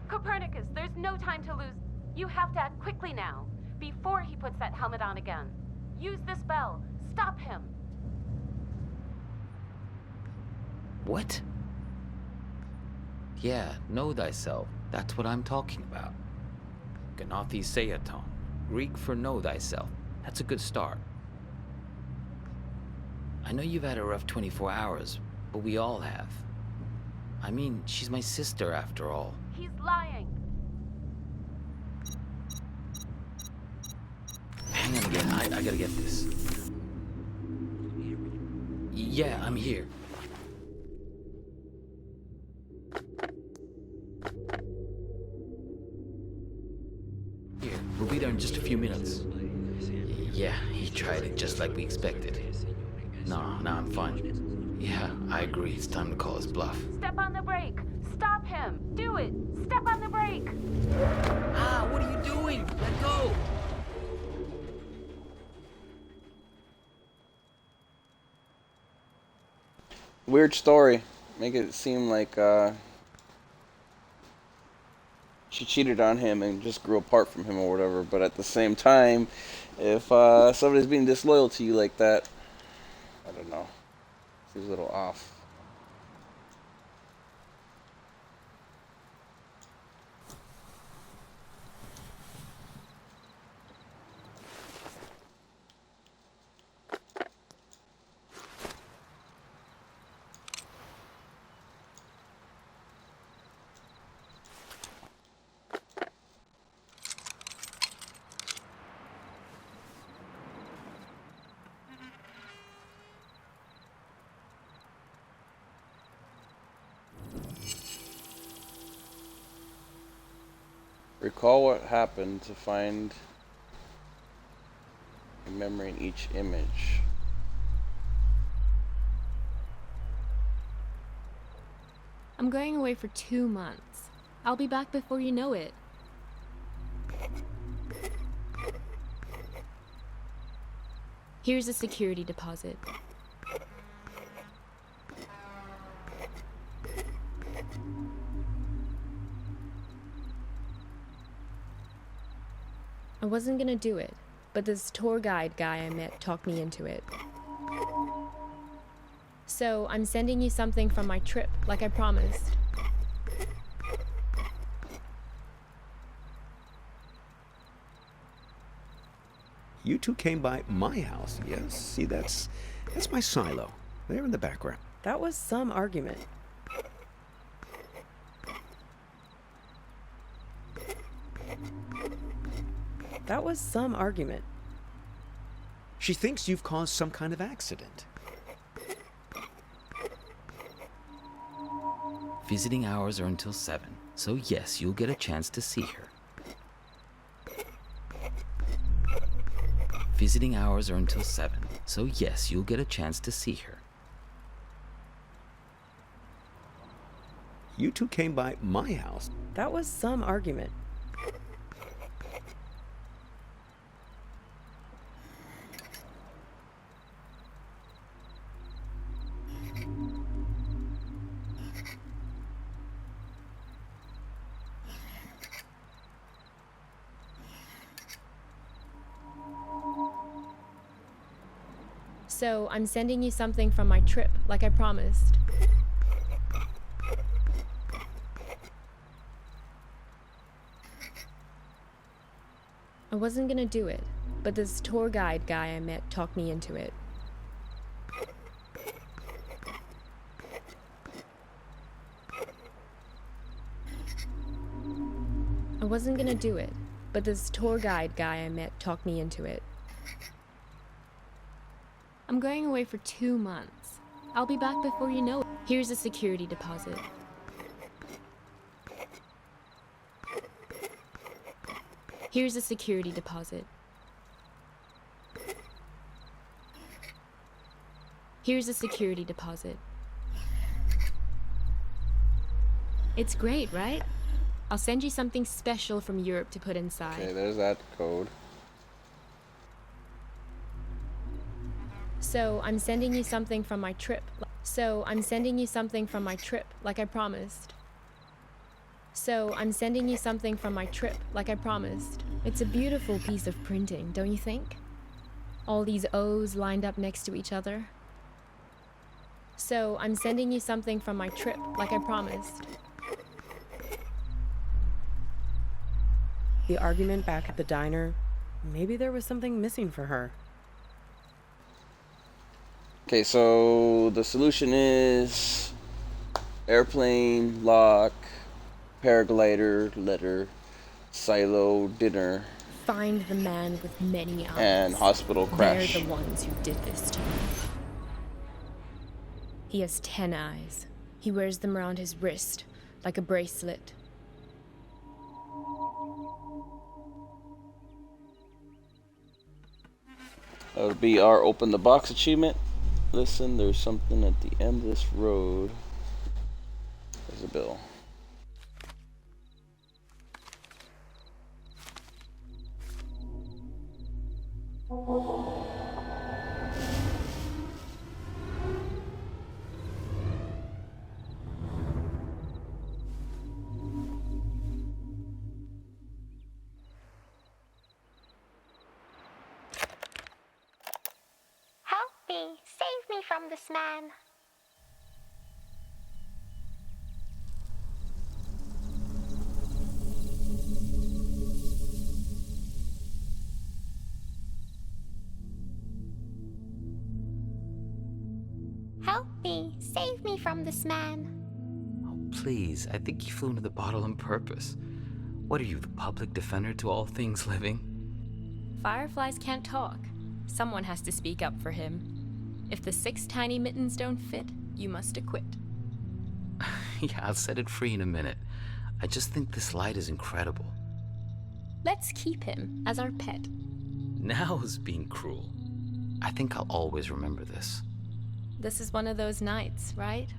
Copernicus, there's no time to lose. You have to act quickly now, before he puts that helmet on again. Use this bell. Stop him. What? Yeah, know thyself. That's what I'm talking about. Gnathi Seaton. Greek for know thyself. That's a good start. I know you've had a rough 24 hours, but we all have. I mean, she's my sister after all. He's lying. Hang on again, I gotta get this. Yeah, I'm here. Here, we'll be there in just a few minutes. Yeah, he tried it just like we expected. No, I'm fine. Yeah, I agree. It's time to call his bluff. Step on the brake. Stop him. Do it. Step on the brake. Ah, what are you doing? Let go. Weird story. Make it seem like she cheated on him and just grew apart from him or whatever. But at the same time, if somebody's being disloyal to you like that, I don't know. Seems a little off. Recall what happened to find a memory in each image. I'm going away for 2 months. I'll be back before you know it. Here's a security deposit. I wasn't gonna do it, but this tour guide guy I met talked me into it. So I'm sending you something from my trip, like I promised. You two came by my house, yes? See, that's my silo. There in the background. That was some argument. That was some argument. She thinks you've caused some kind of accident. Visiting hours are until 7, so yes, you'll get a chance to see her. Visiting hours are until 7, so yes, you'll get a chance to see her. You two came by my house. That was some argument. So I'm sending you something from my trip, like I promised. I wasn't gonna do it, but this tour guide guy I met talked me into it. I wasn't gonna do it, but this tour guide guy I met talked me into it. I'm going away for 2 months. I'll be back before you know it. Here's a security deposit. Here's a security deposit. Here's a security deposit. It's great, right? I'll send you something special from Europe to put inside. Okay, there's that code. So I'm sending you something from my trip. So I'm sending you something from my trip, like I promised. So I'm sending you something from my trip, like I promised. It's a beautiful piece of printing, don't you think? All these O's lined up next to each other. So I'm sending you something from my trip, like I promised. The argument back at the diner, maybe there was something missing for her. Okay, so the solution is airplane, lock, paraglider, letter, silo, dinner, Find the man with many eyes. and hospital crash. They're the ones who did this to me. He has 10 eyes. He wears them around his wrist, like a bracelet. That would be our open the box achievement. Listen, there's something at the end of this road. There's a bill. Help me! Save me from this man! Help me! Save me from this man! Oh, please, I think you flew into the bottle on purpose. What are you, the public defender to all things living? Fireflies can't talk. Someone has to speak up for him. If the 6 tiny mittens don't fit, you must acquit. Yeah, I'll set it free in a minute. I just think this light is incredible. Let's keep him as our pet. Now's being cruel. I think I'll always remember this. This is one of those nights, right?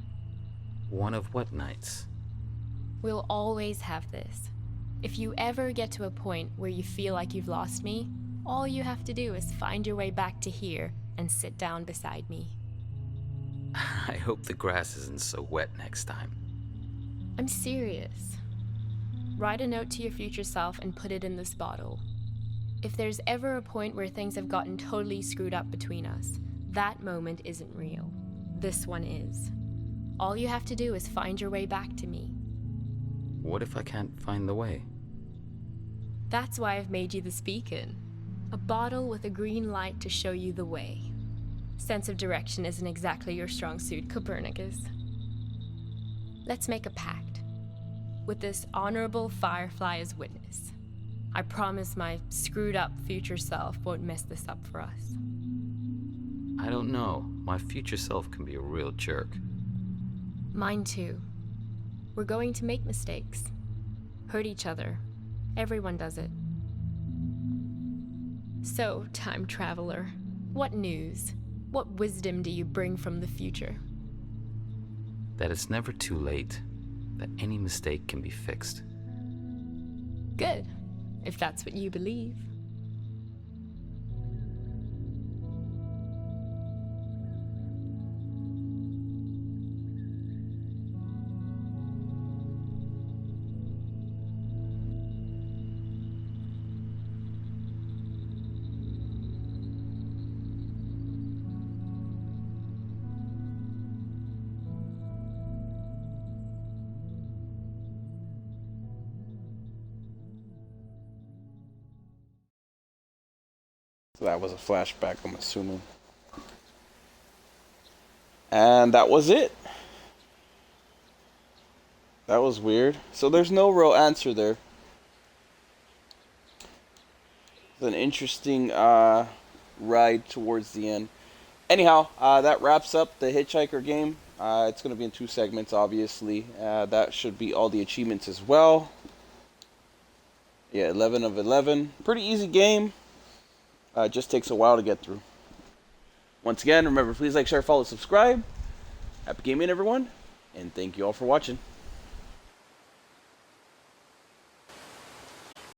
One of what nights? We'll always have this. If you ever get to a point where you feel like you've lost me, all you have to do is find your way back to here and sit down beside me. I hope the grass isn't so wet next time. I'm serious. Write a note to your future self and put it in this bottle. If there's ever a point where things have gotten totally screwed up between us, that moment isn't real. This one is. All you have to do is find your way back to me. What if I can't find the way? That's why I've made you this beacon. A bottle with a green light to show you the way. Sense of direction isn't exactly your strong suit, Copernicus. Let's make a pact. With this honorable firefly as witness. I promise my screwed up future self won't mess this up for us. I don't know. My future self can be a real jerk. Mine too. We're going to make mistakes. Hurt each other. Everyone does it. So, time traveler, what news? What wisdom do you bring from the future? That it's never too late. That any mistake can be fixed. Good, if that's what you believe. So that was a flashback, I'm assuming. And that was it. That was weird. So there's no real answer there. It's an interesting ride towards the end. Anyhow, that wraps up the Hitchhiker game. It's going to be in 2 segments, obviously. That should be all the achievements as well. Yeah, 11 of 11. Pretty easy game. Just takes a while to get through. Once again, remember, please like, share, follow, subscribe. Happy gaming, everyone. And thank you all for watching.